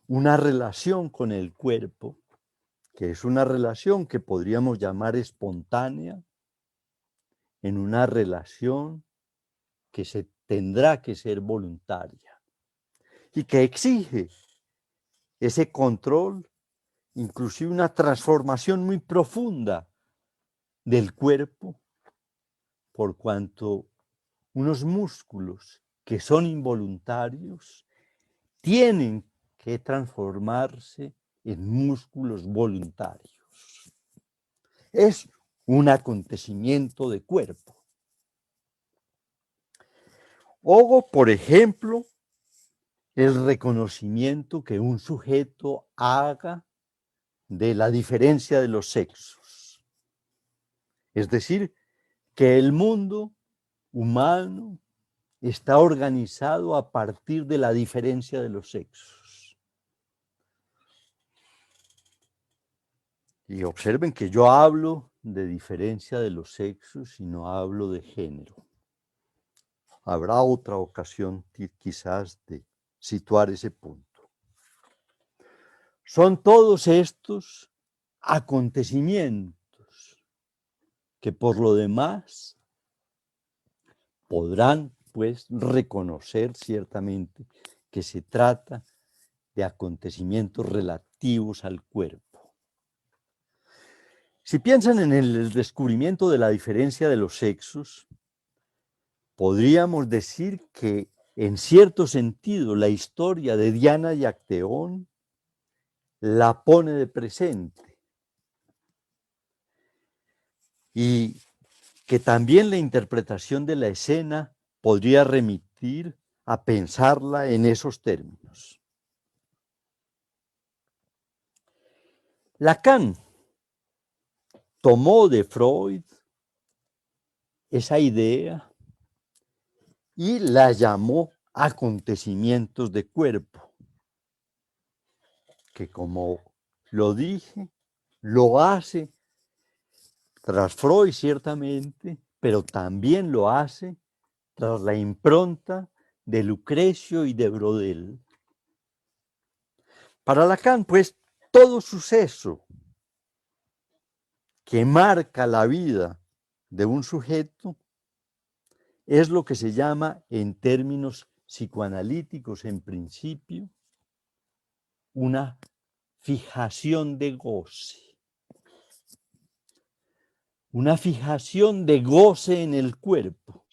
una relación con el cuerpo, que es una relación que podríamos llamar espontánea, en una relación que se tendrá que ser voluntaria y que exige ese control, inclusive una transformación muy profunda del cuerpo, por cuanto unos músculos que son involuntarios tienen que transformarse en músculos voluntarios. Es un acontecimiento de cuerpo. O, por ejemplo, el reconocimiento que un sujeto haga de la diferencia de los sexos. Es decir, que el mundo humano está organizado a partir de la diferencia de los sexos. Y observen que yo hablo de diferencia de los sexos y no hablo de género. Habrá otra ocasión quizás de situar ese punto. Son todos estos acontecimientos que por lo demás podrán pues reconocer ciertamente que se trata de acontecimientos relativos al cuerpo. Si piensan en el descubrimiento de la diferencia de los sexos, podríamos decir que en cierto sentido la historia de Diana y Acteón la pone de presente y que también la interpretación de la escena podría remitir a pensarla en esos términos. Lacan tomó de Freud esa idea y la llamó acontecimientos de cuerpo, que como lo dije, lo hace tras Freud ciertamente, pero también lo hace tras la impronta de Lucrecio y de Brodel. Para Lacan, pues, todo suceso que marca la vida de un sujeto es lo que se llama, en términos psicoanalíticos, en principio, una fijación de goce. una fijación de goce en el cuerpo,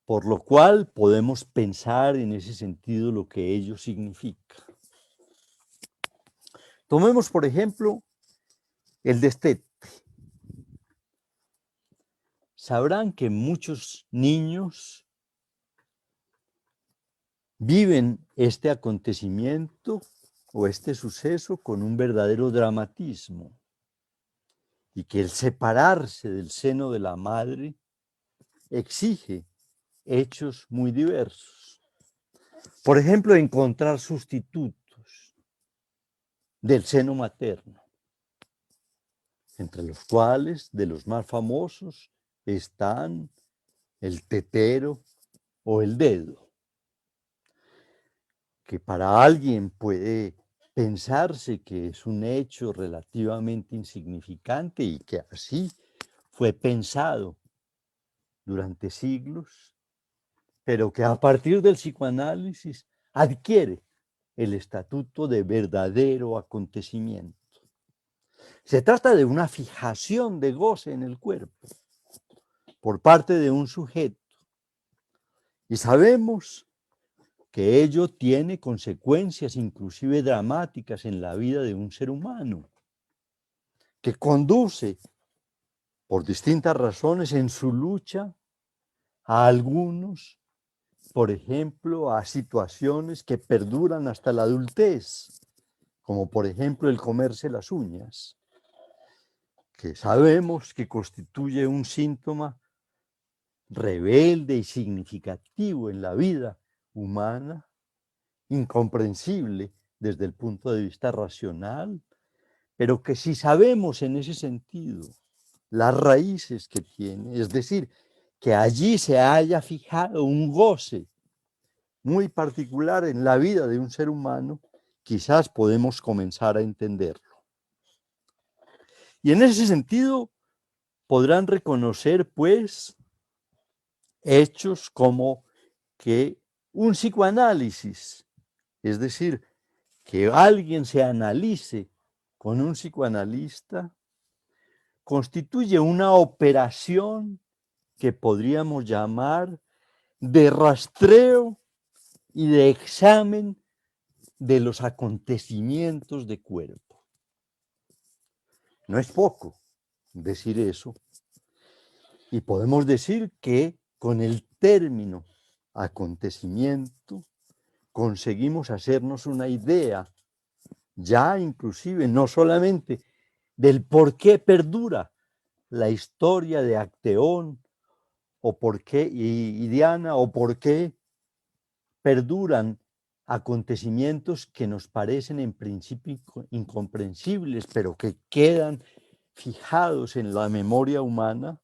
por lo cual podemos pensar en ese sentido lo que ello significa. Tomemos, por ejemplo, el destete. Sabrán que muchos niños viven este acontecimiento o este suceso con un verdadero dramatismo, y que el separarse del seno de la madre exige hechos muy diversos. Por ejemplo, encontrar sustitutos del seno materno, entre los cuales, de los más famosos, están el tetero o el dedo, que para alguien puede pensarse que es un hecho relativamente insignificante y que así fue pensado durante siglos, pero que a partir del psicoanálisis adquiere el estatuto de verdadero acontecimiento. Se trata de una fijación de goce en el cuerpo por parte de un sujeto, y sabemos que ello tiene consecuencias inclusive dramáticas en la vida de un ser humano, que conduce por distintas razones en su lucha a algunos, por ejemplo, a situaciones que perduran hasta la adultez, como por ejemplo el comerse las uñas, que sabemos que constituye un síntoma rebelde y significativo en la vida humana, incomprensible desde el punto de vista racional, pero que si sabemos en ese sentido las raíces que tiene, es decir, que allí se haya fijado un goce muy particular en la vida de un ser humano, quizás podemos comenzar a entenderlo. Y en ese sentido podrán reconocer, pues, hechos como que un psicoanálisis, es decir, que alguien se analice con un psicoanalista, constituye una operación que podríamos llamar de rastreo y de examen de los acontecimientos de cuerpo. No es poco decir eso, y podemos decir que con el término acontecimiento conseguimos hacernos una idea, ya inclusive no solamente del por qué perdura la historia de Acteón o por qué y Diana, o por qué perduran acontecimientos que nos parecen en principio incomprensibles, pero que quedan fijados en la memoria humana,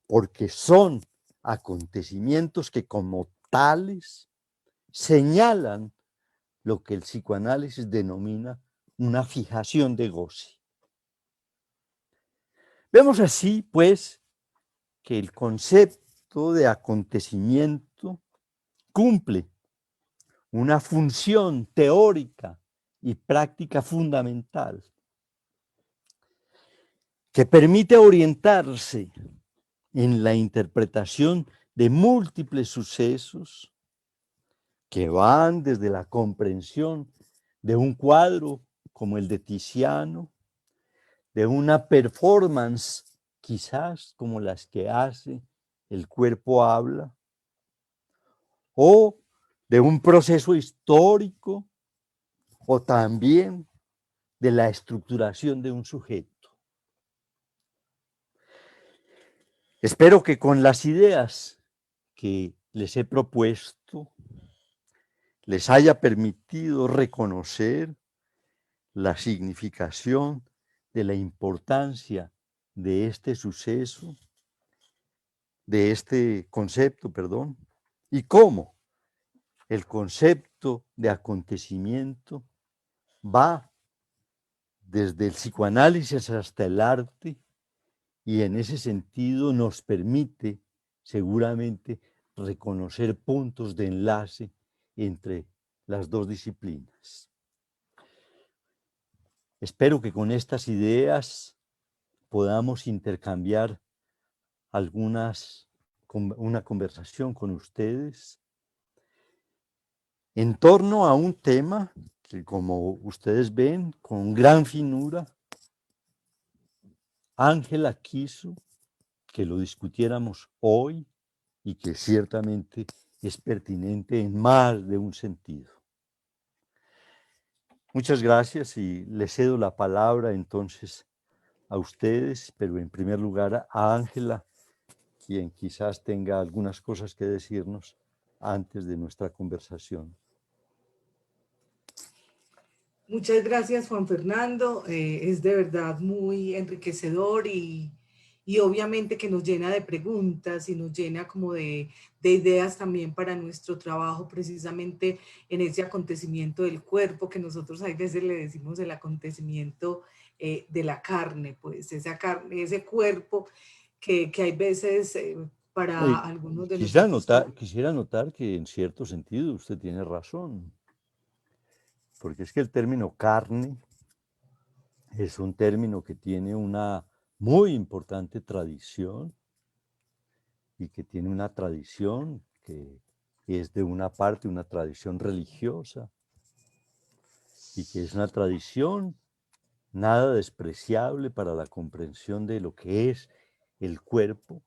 porque son acontecimientos que como tales señalan lo que el psicoanálisis denomina una fijación de goce. Vemos así, pues, que el concepto de acontecimiento cumple una función teórica y práctica fundamental que permite orientarse en la interpretación de múltiples sucesos que van desde la comprensión de un cuadro como el de Tiziano, de una performance quizás como las que hace El cuerpo habla, o de un proceso histórico, o también de la estructuración de un sujeto. Espero que con las ideas que les he propuesto les haya permitido reconocer la significación de la importancia de este suceso, de este concepto, perdón, y cómo el concepto de acontecimiento va desde el psicoanálisis hasta el arte, y en ese sentido nos permite seguramente reconocer puntos de enlace entre las dos disciplinas. Espero que con estas ideas podamos intercambiar una conversación con ustedes en torno a un tema que, como ustedes ven, con gran finura, Ángela quiso que lo discutiéramos hoy y que ciertamente es pertinente en más de un sentido. Muchas gracias y les cedo la palabra entonces a ustedes, pero en primer lugar a Ángela, quien quizás tenga algunas cosas que decirnos antes de nuestra conversación. Muchas gracias, Juan Fernando. Es de verdad muy enriquecedor y obviamente que nos llena de preguntas y nos llena como de ideas también para nuestro trabajo, precisamente en ese acontecimiento del cuerpo, que nosotros a veces le decimos el acontecimiento de la carne, pues esa carne, ese cuerpo que hay veces para algunos de nosotros. Quisiera notar que en cierto sentido usted tiene razón, porque es que el término carne es un término que tiene una muy importante tradición y que tiene una tradición que es de una parte una tradición religiosa y que es una tradición nada despreciable para la comprensión de lo que es el cuerpo,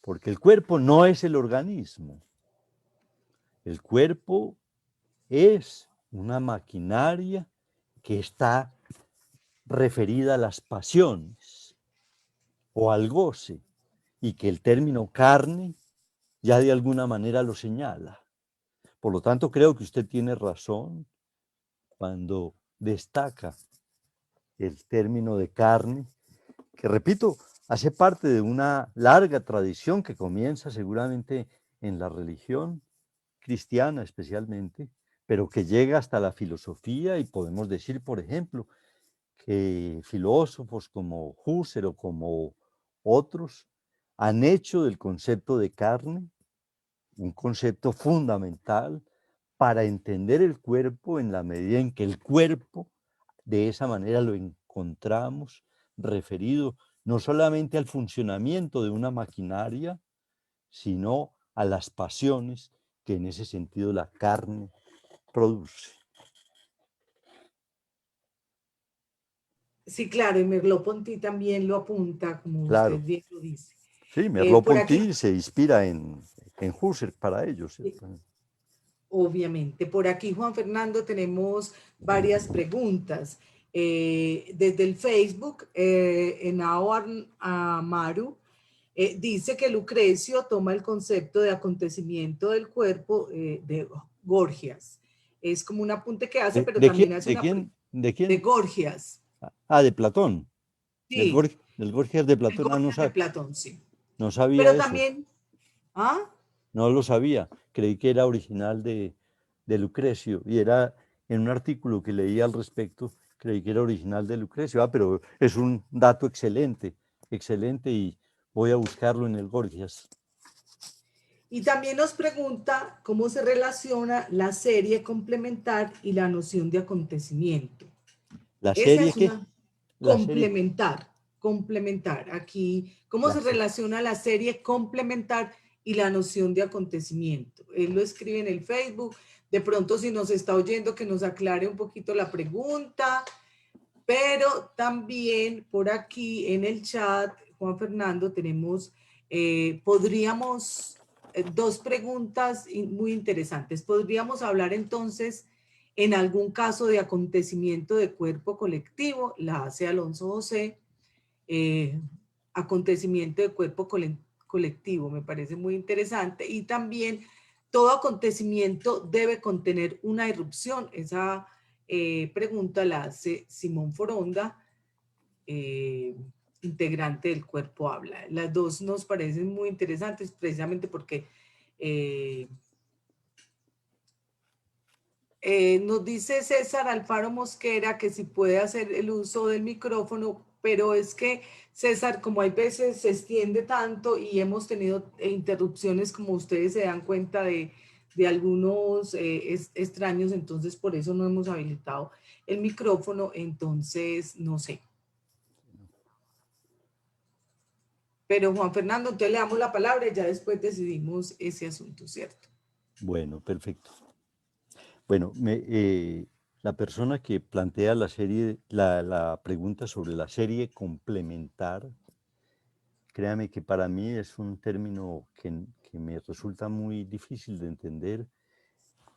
porque el cuerpo no es el organismo, el cuerpo es una maquinaria que está referida a las pasiones o al goce, y que el término carne ya de alguna manera lo señala. Por lo tanto, creo que usted tiene razón cuando destaca el término de carne, que repito, hace parte de una larga tradición que comienza seguramente en la religión cristiana especialmente, pero que llega hasta la filosofía y podemos decir, por ejemplo, que filósofos como Husserl o como otros han hecho del concepto de carne un concepto fundamental para entender el cuerpo en la medida en que el cuerpo de esa manera lo encontramos referido no solamente al funcionamiento de una maquinaria, sino a las pasiones que en ese sentido la carne produce. Sí, claro, y Merleau-Ponty también lo apunta, como usted Claro, bien lo dice. sí, Por aquí, Merleau-Ponty se inspira en Husserl para ello, ¿cierto? obviamente, por aquí, Juan Fernando, tenemos varias preguntas. Desde el Facebook, Henao Amaru dice que Lucrecio toma el concepto de acontecimiento del cuerpo de Gorgias. Es como un apunte que hace, pero ¿De quién? también hace ¿De una quién? ¿De de quién? Gorgias. Ah, de Platón. Sí, Del Gorgias de el Platón. Ah, Gorgias de Platón, sí. no sabía Pero eso. también, ¿ah? No lo sabía. Creí que era original de Lucrecio y era en un artículo que leí al respecto, creí que era original de Lucrecio. Ah, pero es un dato excelente, excelente y voy a buscarlo en el Gorgias. Y también nos pregunta cómo se relaciona la serie complementar y la noción de acontecimiento. ¿La Esa serie es qué? una La serie, complementar. Aquí, ¿cómo la se serie. relaciona la serie complementar y la noción de acontecimiento? Él lo escribe en el Facebook. De pronto, si nos está oyendo, que nos aclare un poquito la pregunta. Pero también por aquí en el chat, Juan Fernando, tenemos, podríamos, dos preguntas muy interesantes. Podríamos hablar entonces en algún caso de acontecimiento de cuerpo colectivo, la hace Alonso José, acontecimiento de cuerpo colectivo, me parece muy interesante. Y también todo acontecimiento debe contener una irrupción. Esa pregunta la hace Simón Foronda, integrante del Cuerpo Habla. Las dos nos parecen muy interesantes precisamente porque nos dice César Alfaro Mosquera que si puede hacer el uso del micrófono, pero es que César, como hay veces se extiende tanto y hemos tenido interrupciones, como ustedes se dan cuenta de algunos extraños, entonces por eso no hemos habilitado el micrófono, entonces no sé. Pero Juan Fernando, entonces le damos la palabra y ya después decidimos ese asunto, ¿cierto? Bueno, perfecto. Bueno, la persona que plantea la pregunta sobre la serie complementar, créame que para mí es un término que me resulta muy difícil de entender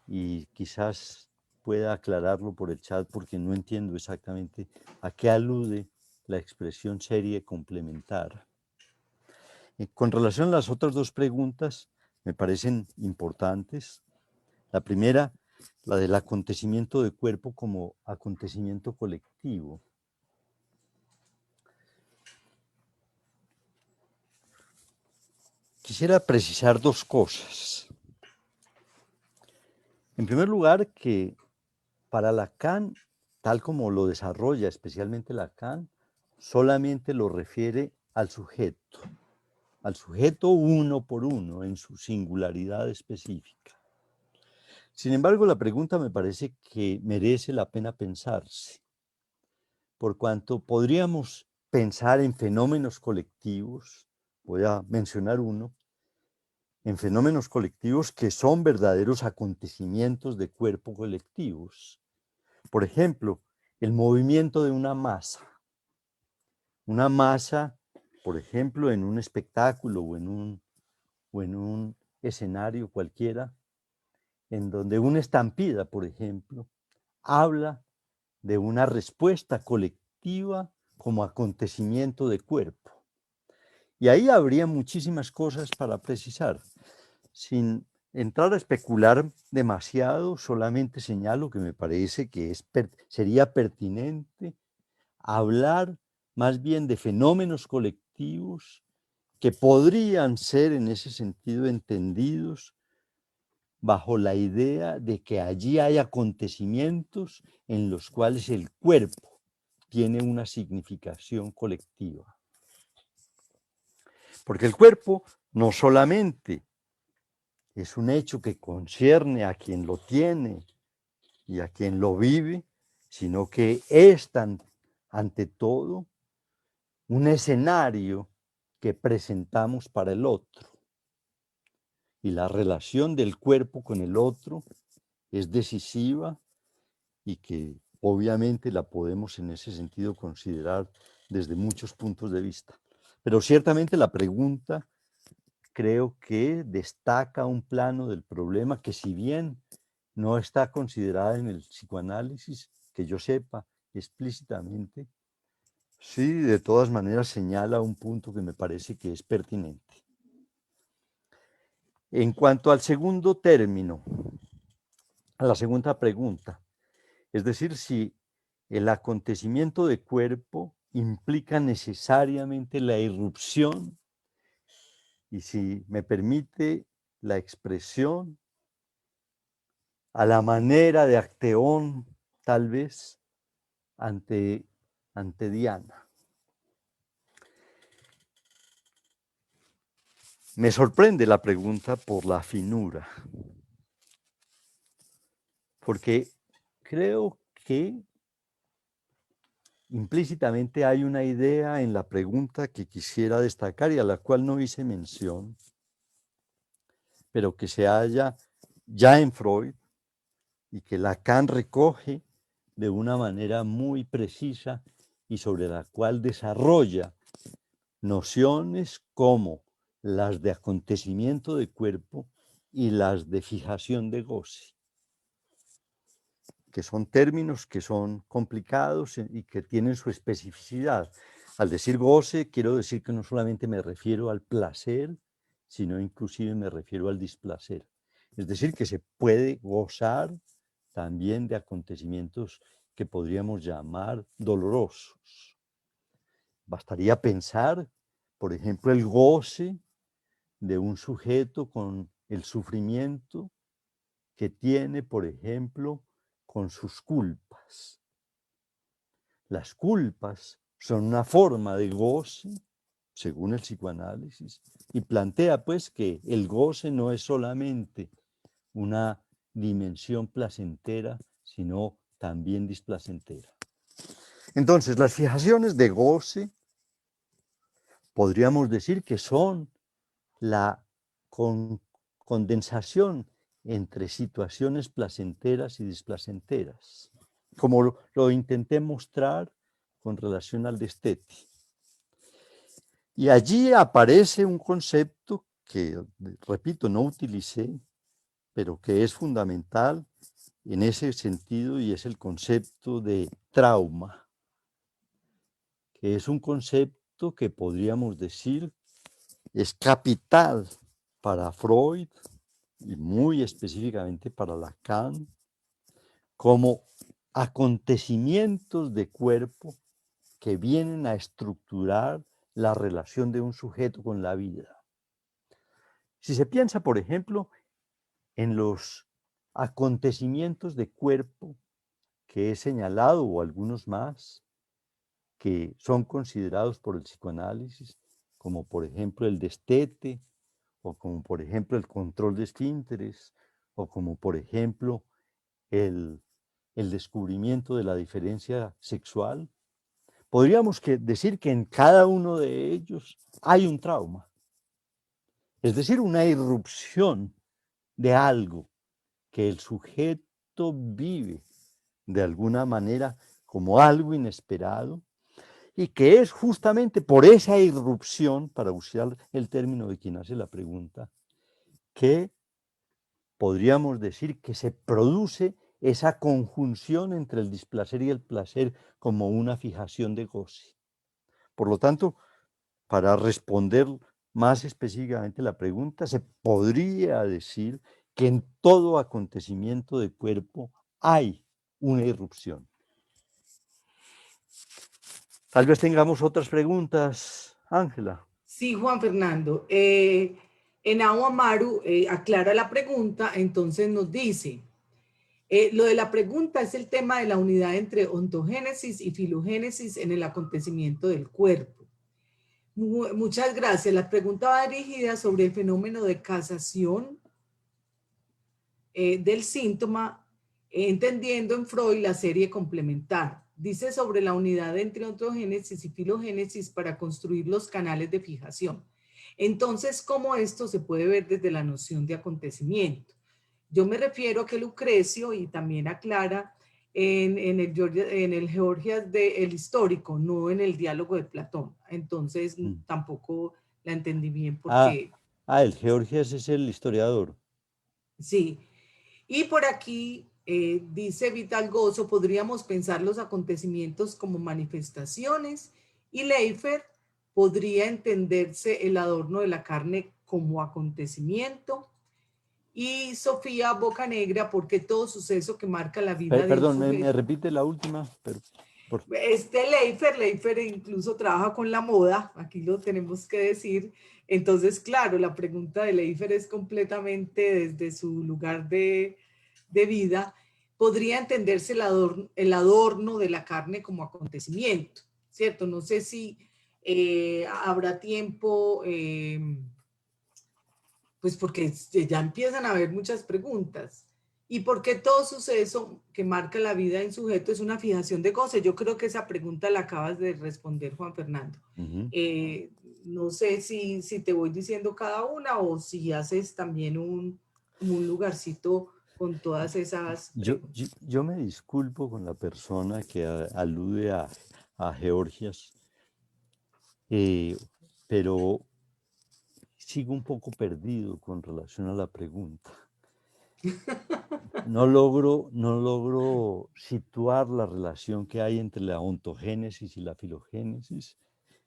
y quizás pueda aclararlo por el chat porque no entiendo exactamente a qué alude la expresión serie complementar. Con relación a las otras dos preguntas, me parecen importantes. La primera, la del acontecimiento de cuerpo como acontecimiento colectivo. Quisiera precisar dos cosas. En primer lugar, que para Lacan, tal como lo desarrolla especialmente Lacan, solamente lo refiere al sujeto uno por uno en su singularidad específica. Sin embargo, la pregunta me parece que merece la pena pensarse, por cuanto podríamos pensar en fenómenos colectivos, voy a mencionar uno, en fenómenos colectivos que son verdaderos acontecimientos de cuerpo colectivos. Por ejemplo, el movimiento de una masa. Una masa, por ejemplo, en un espectáculo o en un escenario cualquiera, en donde una estampida, por ejemplo, habla de una respuesta colectiva como acontecimiento de cuerpo. Y ahí habría muchísimas cosas para precisar. Sin entrar a especular demasiado, solamente señalo que me parece que sería pertinente hablar más bien de fenómenos colectivos que podrían ser en ese sentido entendidos bajo la idea de que allí hay acontecimientos en los cuales el cuerpo tiene una significación colectiva. Porque el cuerpo no solamente es un hecho que concierne a quien lo tiene y a quien lo vive, sino que es ante todo un escenario que presentamos para el otro. Y la relación del cuerpo con el otro es decisiva y que obviamente la podemos en ese sentido considerar desde muchos puntos de vista. Pero ciertamente la pregunta creo que destaca un plano del problema que, si bien no está considerada en el psicoanálisis, que yo sepa explícitamente, sí de todas maneras señala un punto que me parece que es pertinente. En cuanto al segundo término, a la segunda pregunta, es decir, si el acontecimiento de cuerpo implica necesariamente la irrupción y, si me permite la expresión, a la manera de Acteón, tal vez, ante Diana. Me sorprende la pregunta por la finura, porque creo que implícitamente hay una idea en la pregunta que quisiera destacar y a la cual no hice mención, pero que se halla ya en Freud y que Lacan recoge de una manera muy precisa y sobre la cual desarrolla nociones como las de acontecimiento de cuerpo y las de fijación de goce, que son términos que son complicados y que tienen su especificidad. Al decir goce, quiero decir que no solamente me refiero al placer, sino inclusive me refiero al displacer. Es decir, que se puede gozar también de acontecimientos que podríamos llamar dolorosos. Bastaría pensar, por ejemplo, el goce de un sujeto con el sufrimiento que tiene, por ejemplo, con sus culpas. Las culpas son una forma de goce, según el psicoanálisis, y plantea pues que el goce no es solamente una dimensión placentera, sino también displacentera. Entonces, las fijaciones de goce podríamos decir que son la condensación entre situaciones placenteras y displacenteras, como lo intenté mostrar con relación al destete. Y allí aparece un concepto que, repito, no utilicé, pero que es fundamental en ese sentido, y es el concepto de trauma, que es un concepto que podríamos decir es capital para Freud y muy específicamente para Lacan, como acontecimientos de cuerpo que vienen a estructurar la relación de un sujeto con la vida. Si se piensa, por ejemplo, en los acontecimientos de cuerpo que he señalado, o algunos más, que son considerados por el psicoanálisis, como por ejemplo el destete, o como por ejemplo el control de esfínteres, o como por ejemplo el descubrimiento de la diferencia sexual, podríamos decir que en cada uno de ellos hay un trauma, es decir, una irrupción de algo que el sujeto vive de alguna manera como algo inesperado, y que es justamente por esa irrupción, para usar el término de quien hace la pregunta, que podríamos decir que se produce esa conjunción entre el displacer y el placer como una fijación de goce. Por lo tanto, para responder más específicamente la pregunta, se podría decir que en todo acontecimiento de cuerpo hay una irrupción. Tal vez tengamos otras preguntas, Ángela. Sí, Juan Fernando. Henao Amaru aclara la pregunta, entonces nos dice, lo de la pregunta es el tema de la unidad entre ontogénesis y filogénesis en el acontecimiento del cuerpo. Muchas gracias. La pregunta va dirigida sobre el fenómeno de casación del síntoma, entendiendo en Freud la serie complementar. Dice sobre la unidad entre ontogénesis y filogénesis para construir los canales de fijación. Entonces, ¿cómo esto se puede ver desde la noción de acontecimiento? Yo me refiero a que Lucrecio, y también aclara, en el Georgias el histórico, no en el diálogo de Platón. Entonces, tampoco la entendí bien porque... El Georgias es el historiador. Sí. Y por aquí dice Vital Gozo, podríamos pensar los acontecimientos como manifestaciones, y Leifer podría entenderse el adorno de la carne como acontecimiento, y Sofía Bocanegra porque todo suceso que marca la vida de un Perdón, ¿me sujeto. repite la última? Leifer incluso trabaja con la moda, aquí lo tenemos que decir. Entonces, claro, la pregunta de Leifer es completamente desde su lugar de vida. Podría entenderse el adorno de la carne como acontecimiento, ¿cierto? No sé si habrá tiempo, pues porque ya empiezan a haber muchas preguntas. ¿Y por qué todo suceso que marca la vida del sujeto es una fijación de goce? Yo creo que esa pregunta la acabas de responder, Juan Fernando. No sé si te voy diciendo cada una o si haces también un lugarcito con todas esas preguntas. Yo me disculpo con la persona que alude a Georgias, pero sigo un poco perdido con relación a la pregunta. No logro situar la relación que hay entre la ontogénesis y la filogénesis,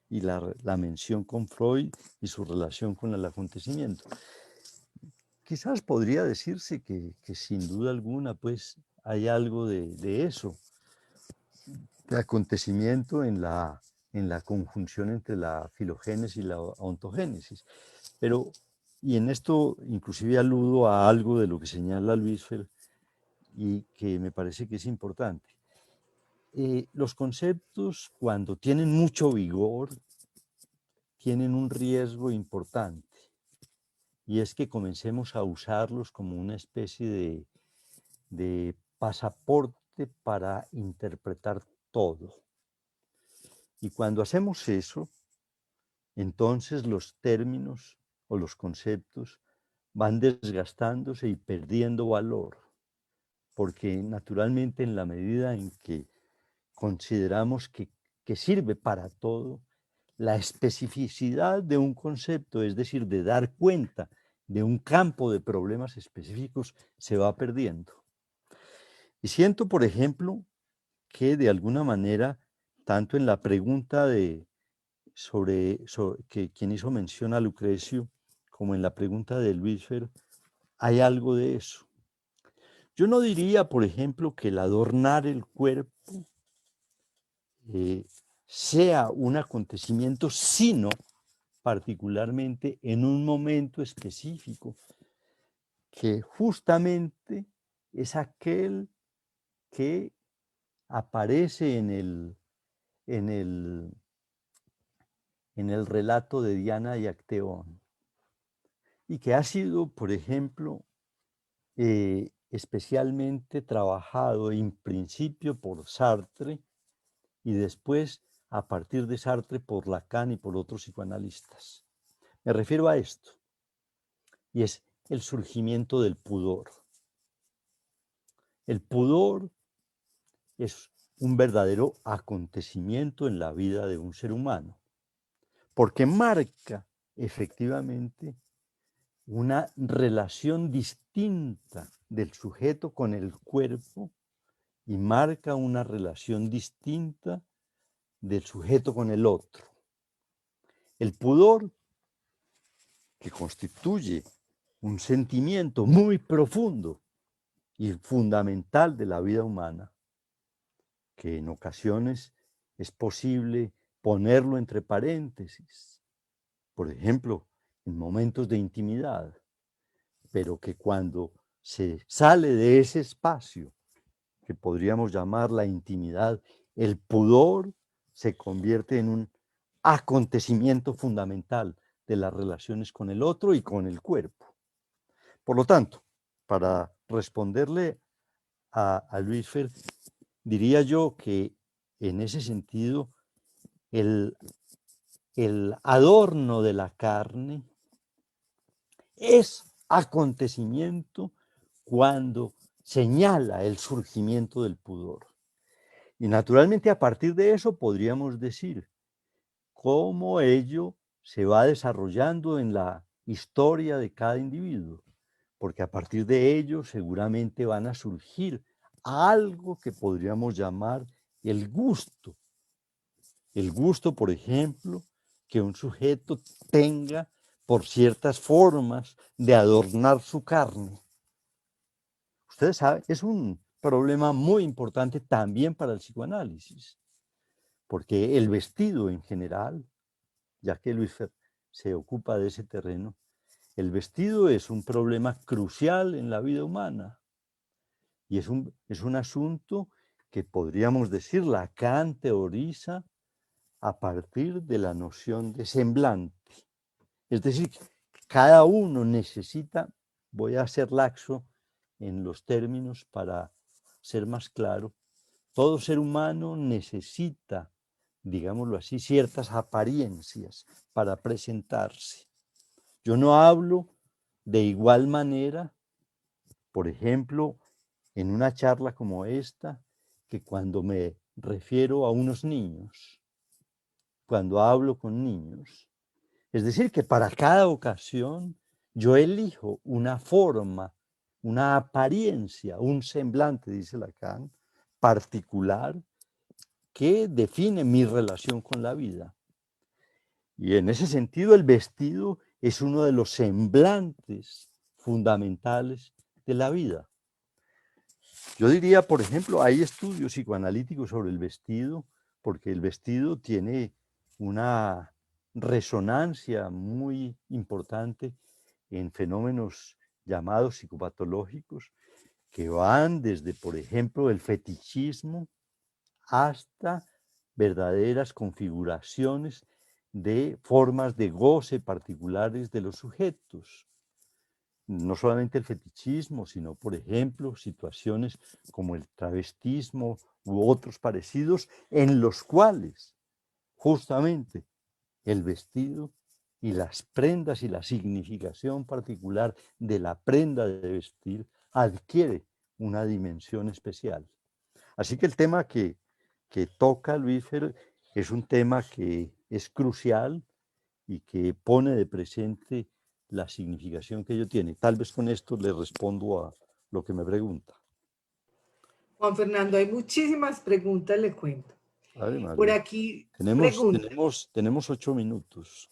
y la mención con Freud y su relación con el acontecimiento. Quizás podría decirse que sin duda alguna pues hay algo de eso, de acontecimiento en la conjunción entre la filogénesis y la ontogénesis. Pero, y en esto inclusive aludo a algo de lo que señala Luis Fer, y que me parece que es importante. Los conceptos, cuando tienen mucho vigor, tienen un riesgo importante, y es que comencemos a usarlos como una especie de pasaporte para interpretar todo. Y cuando hacemos eso, entonces los términos o los conceptos van desgastándose y perdiendo valor, porque naturalmente en la medida en que consideramos que sirve para todo, la especificidad de un concepto, es decir, de dar cuenta de un campo de problemas específicos, se va perdiendo. Y siento, por ejemplo, que de alguna manera, tanto en la pregunta sobre que quien hizo mención a Lucrecio, como en la pregunta de Luisfer, hay algo de eso. Yo no diría, por ejemplo, que el adornar el cuerpo sea un acontecimiento, sino particularmente en un momento específico, que justamente es aquel que aparece en el relato de Diana y Acteón, y que ha sido, por ejemplo, especialmente trabajado en principio por Sartre y después, a partir de Sartre, por Lacan y por otros psicoanalistas. Me refiero a esto, y es el surgimiento del pudor. El pudor es un verdadero acontecimiento en la vida de un ser humano, porque marca efectivamente una relación distinta del sujeto con el cuerpo y marca una relación distinta del sujeto con el otro. El pudor, que constituye un sentimiento muy profundo y fundamental de la vida humana, que en ocasiones es posible ponerlo entre paréntesis, por ejemplo, en momentos de intimidad, pero que cuando se sale de ese espacio, que podríamos llamar la intimidad, el pudor se convierte en un acontecimiento fundamental de las relaciones con el otro y con el cuerpo. Por lo tanto, para responderle a Luis Fer, diría yo que en ese sentido el adorno de la carne es acontecimiento cuando señala el surgimiento del pudor. Y naturalmente a partir de eso podríamos decir cómo ello se va desarrollando en la historia de cada individuo, porque a partir de ello seguramente van a surgir algo que podríamos llamar el gusto. El gusto, por ejemplo, que un sujeto tenga por ciertas formas de adornar su carne. Ustedes saben, es un problema muy importante también para el psicoanálisis, porque el vestido en general, ya que Luis Fer se ocupa de ese terreno, el vestido es un problema crucial en la vida humana y es un asunto que podríamos decir Lacan teoriza a partir de la noción de semblante. Es decir, cada uno necesita, voy a ser laxo en los términos para ser más claro, todo ser humano necesita, digámoslo así, ciertas apariencias para presentarse. Yo no hablo de igual manera, por ejemplo, en una charla como esta, que cuando me refiero a unos niños, cuando hablo con niños. Es decir, que para cada ocasión yo elijo una forma, una apariencia, un semblante, dice Lacan, particular que define mi relación con la vida. Y en ese sentido el vestido es uno de los semblantes fundamentales de la vida. Yo diría, por ejemplo, hay estudios psicoanalíticos sobre el vestido, porque el vestido tiene una resonancia muy importante en fenómenos llamados psicopatológicos, que van desde, por ejemplo, el fetichismo hasta verdaderas configuraciones de formas de goce particulares de los sujetos. No solamente el fetichismo, sino, por ejemplo, situaciones como el travestismo u otros parecidos, en los cuales justamente el vestido y las prendas y la significación particular de la prenda de vestir adquiere una dimensión especial. Así que el tema que toca Luis Fer es un tema que es crucial y que pone de presente la significación que ello tiene. Tal vez con esto le respondo a lo que me pregunta. Juan Fernando, hay muchísimas preguntas, le cuento. Ave Por María. aquí Tenemos 8 minutos.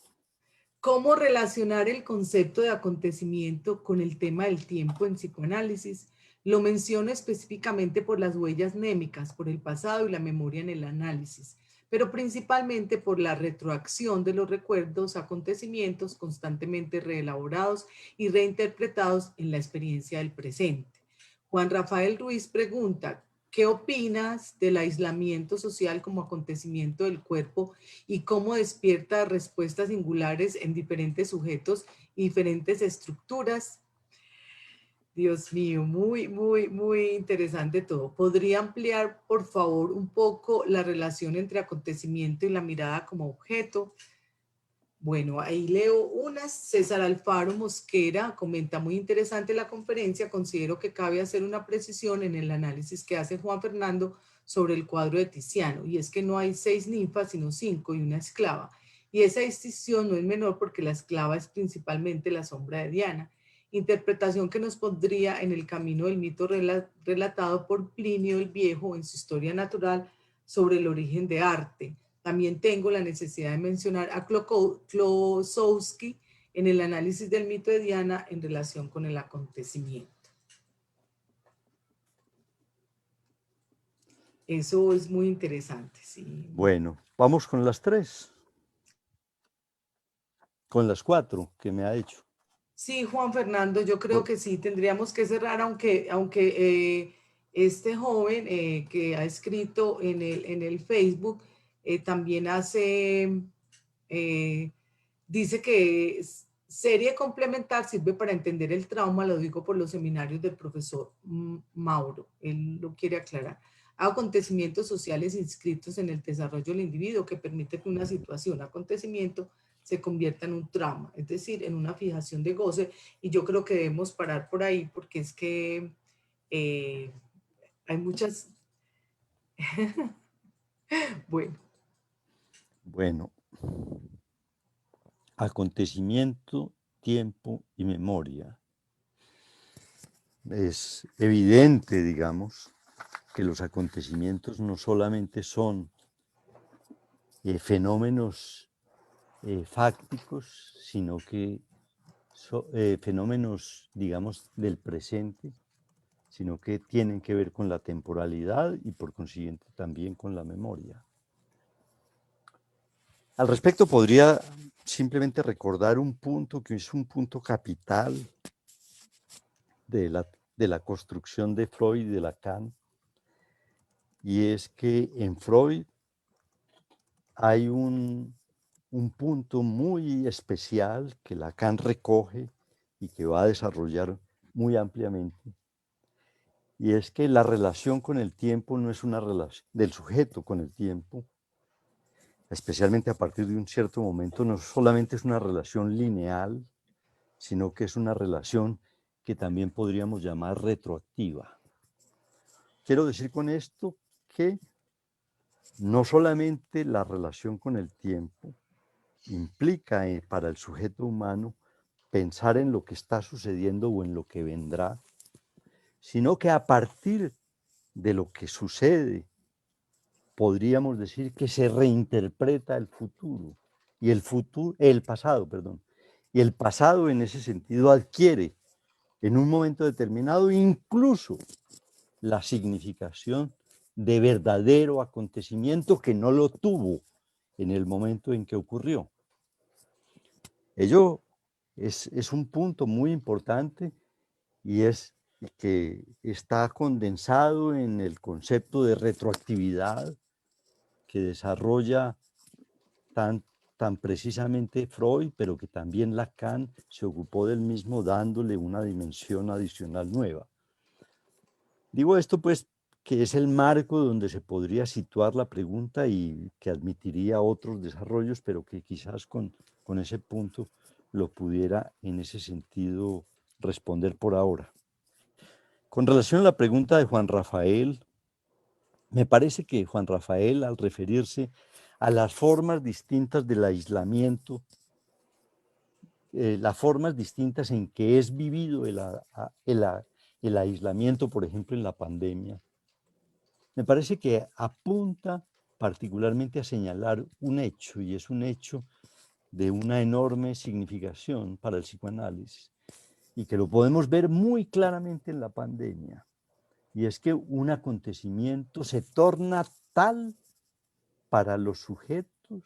¿Cómo relacionar el concepto de acontecimiento con el tema del tiempo en psicoanálisis? Lo menciono específicamente por las huellas némicas, por el pasado y la memoria en el análisis, pero principalmente por la retroacción de los recuerdos, acontecimientos constantemente reelaborados y reinterpretados en la experiencia del presente. Juan Rafael Ruiz pregunta, ¿qué opinas del aislamiento social como acontecimiento del cuerpo y cómo despierta respuestas singulares en diferentes sujetos y diferentes estructuras? Dios mío, muy interesante todo. ¿Podría ampliar, por favor, un poco la relación entre acontecimiento y la mirada como objeto? Bueno, ahí leo unas. César Alfaro Mosquera comenta, muy interesante la conferencia. Considero que cabe hacer una precisión en el análisis que hace Juan Fernando sobre el cuadro de Tiziano, y es que no hay 6 ninfas, sino 5 y una esclava. Y esa distinción no es menor porque la esclava es principalmente la sombra de Diana. Interpretación que nos pondría en el camino del mito relatado por Plinio el Viejo en su Historia Natural sobre el origen de arte. También tengo la necesidad de mencionar a Klosowski en el análisis del mito de Diana en relación con el acontecimiento. Eso es muy interesante, sí. Bueno, vamos con las 3. Con las 4 que me ha hecho. Sí, Juan Fernando, yo creo que sí, tendríamos que cerrar, aunque este joven que ha escrito en el Facebook también dice que serie complementar sirve para entender el trauma, lo digo por los seminarios del profesor Mauro, él lo quiere aclarar. Acontecimientos sociales inscritos en el desarrollo del individuo que permite que una situación, acontecimiento, se convierta en un trauma, es decir, en una fijación de goce, y yo creo que debemos parar por ahí porque es que hay muchas... Bueno, acontecimiento, tiempo y memoria. Es evidente, digamos, que los acontecimientos no solamente son fenómenos fácticos, sino que son fenómenos, digamos, del presente, sino que tienen que ver con la temporalidad y por consiguiente también con la memoria. Al respecto podría simplemente recordar un punto que es un punto capital de la construcción de Freud y de Lacan, y es que en Freud hay un punto muy especial que Lacan recoge y que va a desarrollar muy ampliamente, y es que la relación con el tiempo no es una relación del sujeto con el tiempo, especialmente a partir de un cierto momento, no solamente es una relación lineal, sino que es una relación que también podríamos llamar retroactiva. Quiero decir con esto que no solamente la relación con el tiempo implica para el sujeto humano pensar en lo que está sucediendo o en lo que vendrá, sino que a partir de lo que sucede, podríamos decir que se reinterpreta el futuro y el pasado, perdón. Y el pasado en ese sentido adquiere en un momento determinado incluso la significación de verdadero acontecimiento que no lo tuvo en el momento en que ocurrió. Ello es un punto muy importante y es que está condensado en el concepto de retroactividad que desarrolla tan precisamente Freud, pero que también Lacan se ocupó del mismo dándole una dimensión adicional nueva. Digo esto pues que es el marco donde se podría situar la pregunta y que admitiría otros desarrollos, pero que quizás con ese punto lo pudiera en ese sentido responder por ahora. Con relación a la pregunta de Juan Rafael, me parece que Juan Rafael, al referirse a las formas distintas del aislamiento, las formas distintas en que es vivido el aislamiento, por ejemplo, en la pandemia, me parece que apunta particularmente a señalar un hecho, y es un hecho de una enorme significación para el psicoanálisis, y que lo podemos ver muy claramente en la pandemia, y es que un acontecimiento se torna tal para los sujetos,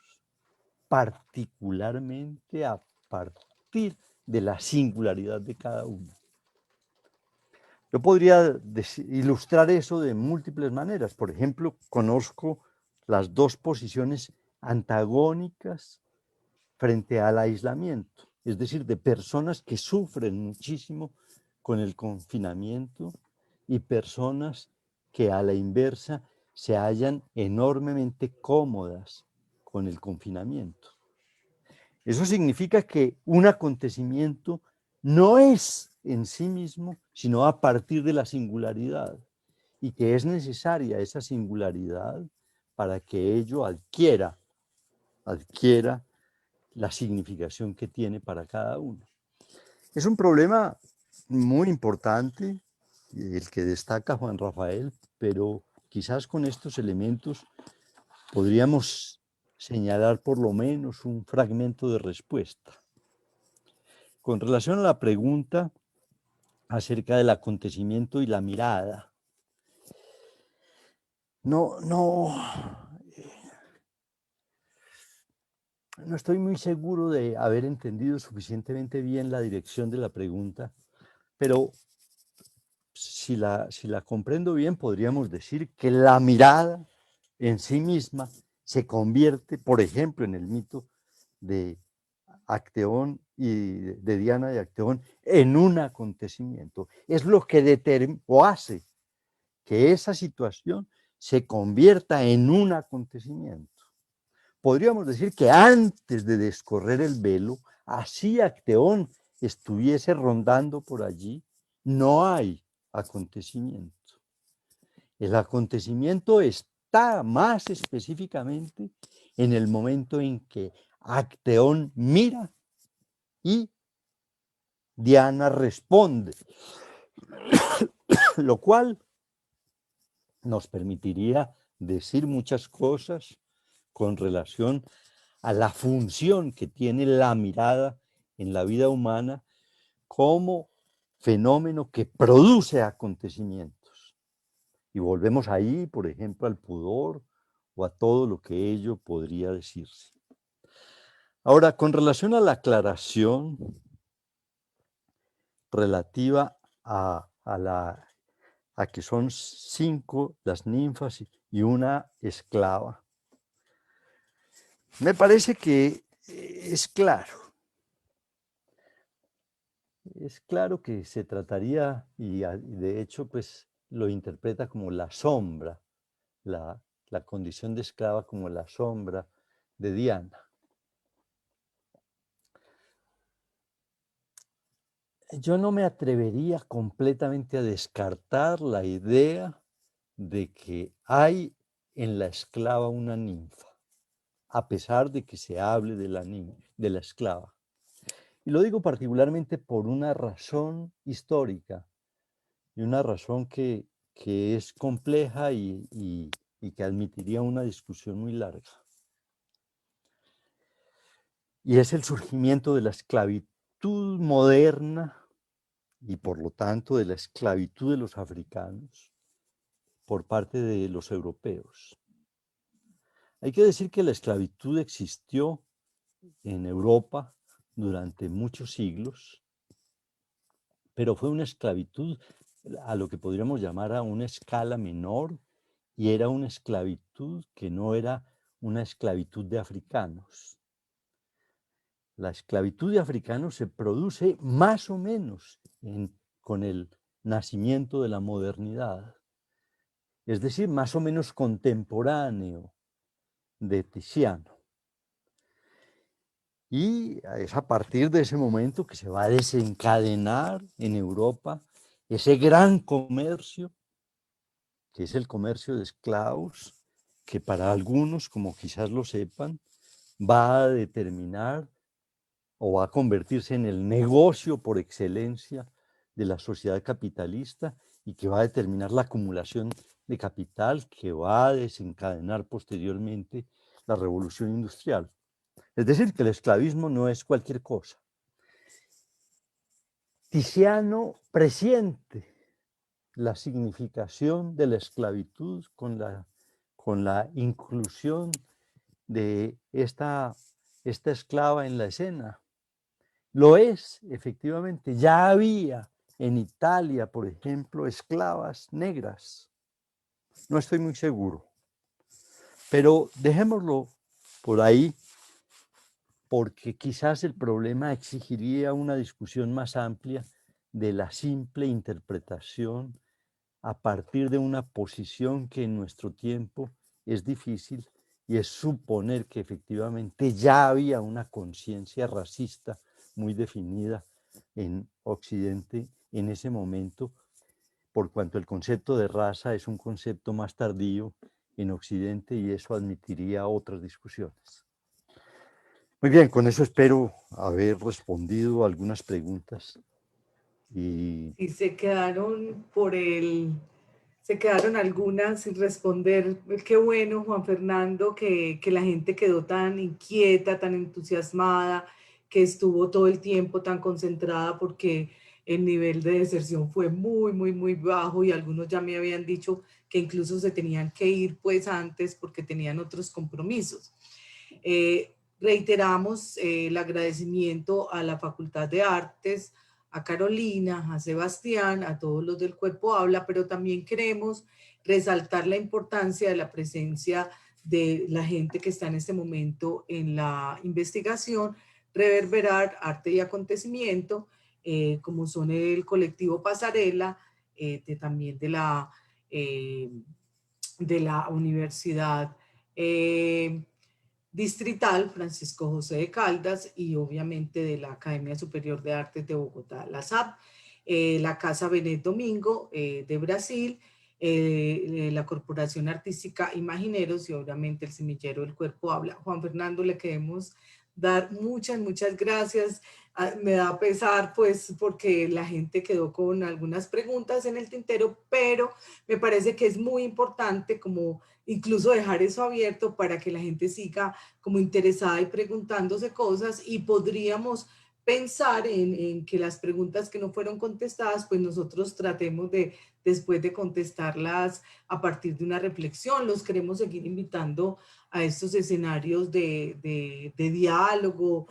particularmente a partir de la singularidad de cada uno. Yo podría ilustrar eso de múltiples maneras. Por ejemplo, conozco las dos posiciones antagónicas frente al aislamiento, es decir, de personas que sufren muchísimo con el confinamiento y personas que a la inversa se hallan enormemente cómodas con el confinamiento. Eso significa que un acontecimiento no es en sí mismo, sino a partir de la singularidad, y que es necesaria esa singularidad para que ello adquiera la significación que tiene para cada uno. Es un problema muy importante, el que destaca Juan Rafael, pero quizás con estos elementos podríamos señalar por lo menos un fragmento de respuesta. Con relación a la pregunta acerca del acontecimiento y la mirada, no estoy muy seguro de haber entendido suficientemente bien la dirección de la pregunta, pero si la comprendo bien, podríamos decir que la mirada en sí misma se convierte, por ejemplo, en el mito de Acteón y de Diana de Acteón, en un acontecimiento. Es lo que determina o hace que esa situación se convierta en un acontecimiento. Podríamos decir que antes de descorrer el velo, así Acteón estuviese rondando por allí, no hay acontecimiento. El acontecimiento está más específicamente en el momento en que Acteón mira y Diana responde, lo cual nos permitiría decir muchas cosas con relación a la función que tiene la mirada en la vida humana como fenómeno que produce acontecimientos. Y volvemos ahí, por ejemplo, al pudor o a todo lo que ello podría decirse. Ahora, con relación a la aclaración relativa a que son 5 las ninfas y una esclava, me parece que es claro. Es claro que se trataría, y de hecho, pues lo interpreta como la sombra, la condición de esclava como la sombra de Diana. Yo no me atrevería completamente a descartar la idea de que hay en la esclava una ninfa, a pesar de que se hable de la esclava. Y lo digo particularmente por una razón histórica y una razón que es compleja y que admitiría una discusión muy larga. Y es el surgimiento de la esclavitud moderna y por lo tanto de la esclavitud de los africanos por parte de los europeos. Hay que decir que la esclavitud existió en Europa durante muchos siglos, pero fue una esclavitud a lo que podríamos llamar a una escala menor, y era una esclavitud que no era una esclavitud de africanos. La esclavitud de africanos se produce más o menos con el nacimiento de la modernidad. es decir, más o menos contemporáneo de Tiziano. Y es a partir de ese momento que se va a desencadenar en Europa ese gran comercio, que es el comercio de esclavos, que para algunos, como quizás lo sepan, va a determinar o va a convertirse en el negocio por excelencia de la sociedad capitalista y que va a determinar la acumulación de capital que va a desencadenar posteriormente la revolución industrial. Es decir, que el esclavismo no es cualquier cosa. Tiziano presiente la significación de la esclavitud con la inclusión de esta esclava en la escena. Lo es, efectivamente. Ya había en Italia, por ejemplo, esclavas negras. No estoy muy seguro. Pero dejémoslo por ahí, porque quizás el problema exigiría una discusión más amplia de la simple interpretación a partir de una posición que en nuestro tiempo es difícil, y es suponer que efectivamente ya había una conciencia racista muy definida en Occidente en ese momento, por cuanto el concepto de raza es un concepto más tardío en Occidente y eso admitiría otras discusiones. Muy bien, con eso espero haber respondido algunas preguntas. Y se quedaron se quedaron algunas sin responder. Qué bueno, Juan Fernando, que la gente quedó tan inquieta, tan entusiasmada, que estuvo todo el tiempo tan concentrada, porque el nivel de deserción fue muy, muy, muy bajo, y algunos ya me habían dicho que incluso se tenían que ir pues antes porque tenían otros compromisos. Reiteramos el agradecimiento a la Facultad de Artes, a Carolina, a Sebastián, a todos los del Cuerpo Habla, pero también queremos resaltar la importancia de la presencia de la gente que está en este momento en la investigación, Reverberar Arte y Acontecimiento, como son el colectivo Pasarela, también de la Universidad Distrital Francisco José de Caldas, y obviamente de la Academia Superior de Artes de Bogotá, la SAP, la Casa Benet Domingo de Brasil, la Corporación Artística Imagineros, y obviamente el Semillero del Cuerpo Habla. Juan Fernando, le queremos dar muchas, muchas gracias. Me da pesar pues porque la gente quedó con algunas preguntas en el tintero, pero me parece que es muy importante como incluso dejar eso abierto para que la gente siga como interesada y preguntándose cosas, y podríamos pensar en que las preguntas que no fueron contestadas, pues nosotros tratemos de, después de contestarlas a partir de una reflexión. Los queremos seguir invitando a estos escenarios de diálogo,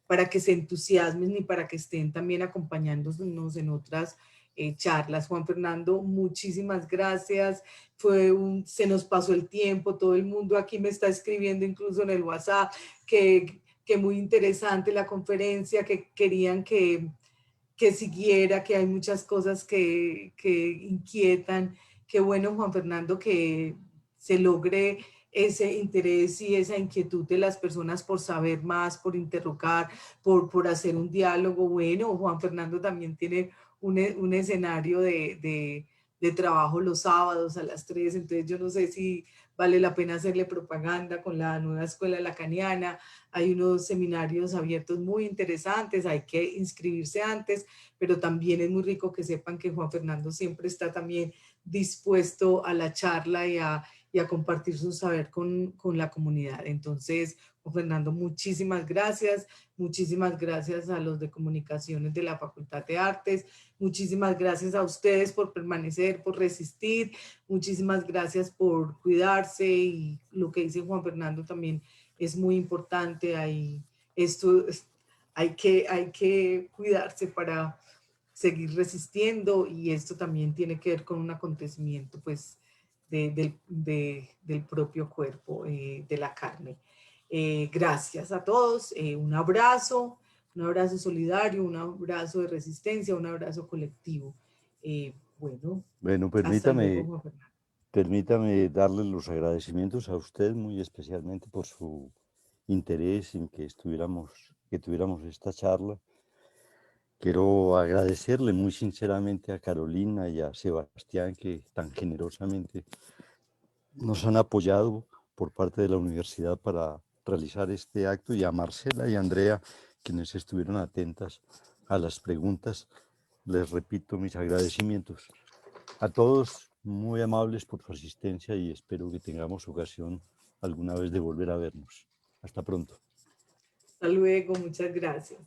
para que se entusiasmen y para que estén también acompañándonos en otras charlas. Juan Fernando, muchísimas gracias. Se nos pasó el tiempo, todo el mundo aquí me está escribiendo incluso en el WhatsApp que muy interesante la conferencia, que querían que siguiera, que hay muchas cosas que inquietan. Qué bueno, Juan Fernando, que se logre ese interés y esa inquietud de las personas por saber más, por interrogar, por hacer un diálogo. Bueno, Juan Fernando también tiene un escenario de trabajo los sábados a las 3, entonces yo no sé si vale la pena hacerle propaganda con la nueva escuela lacaniana. Hay unos seminarios abiertos muy interesantes, hay que inscribirse antes, pero también es muy rico que sepan que Juan Fernando siempre está también dispuesto a la charla y a compartir su saber con la comunidad. Entonces, Juan Fernando, muchísimas gracias a los de comunicaciones de la Facultad de Artes, muchísimas gracias a ustedes por permanecer, por resistir, muchísimas gracias por cuidarse, y lo que dice Juan Fernando también es muy importante. Hay que cuidarse para seguir resistiendo, y esto también tiene que ver con un acontecimiento pues del propio cuerpo, de la carne. Gracias a todos, un abrazo solidario, un abrazo de resistencia, un abrazo colectivo. Bueno, bueno, hasta luego, permítame Juan Fernando. Permítame darle los agradecimientos a usted muy especialmente por su interés en que tuviéramos esta charla. Quiero agradecerle muy sinceramente a Carolina y a Sebastián que tan generosamente nos han apoyado por parte de la universidad para realizar este acto, y a Marcela y a Andrea, quienes estuvieron atentas a las preguntas. Les repito mis agradecimientos. A todos muy amables por su asistencia y espero que tengamos ocasión alguna vez de volver a vernos. Hasta pronto. Hasta luego, muchas gracias.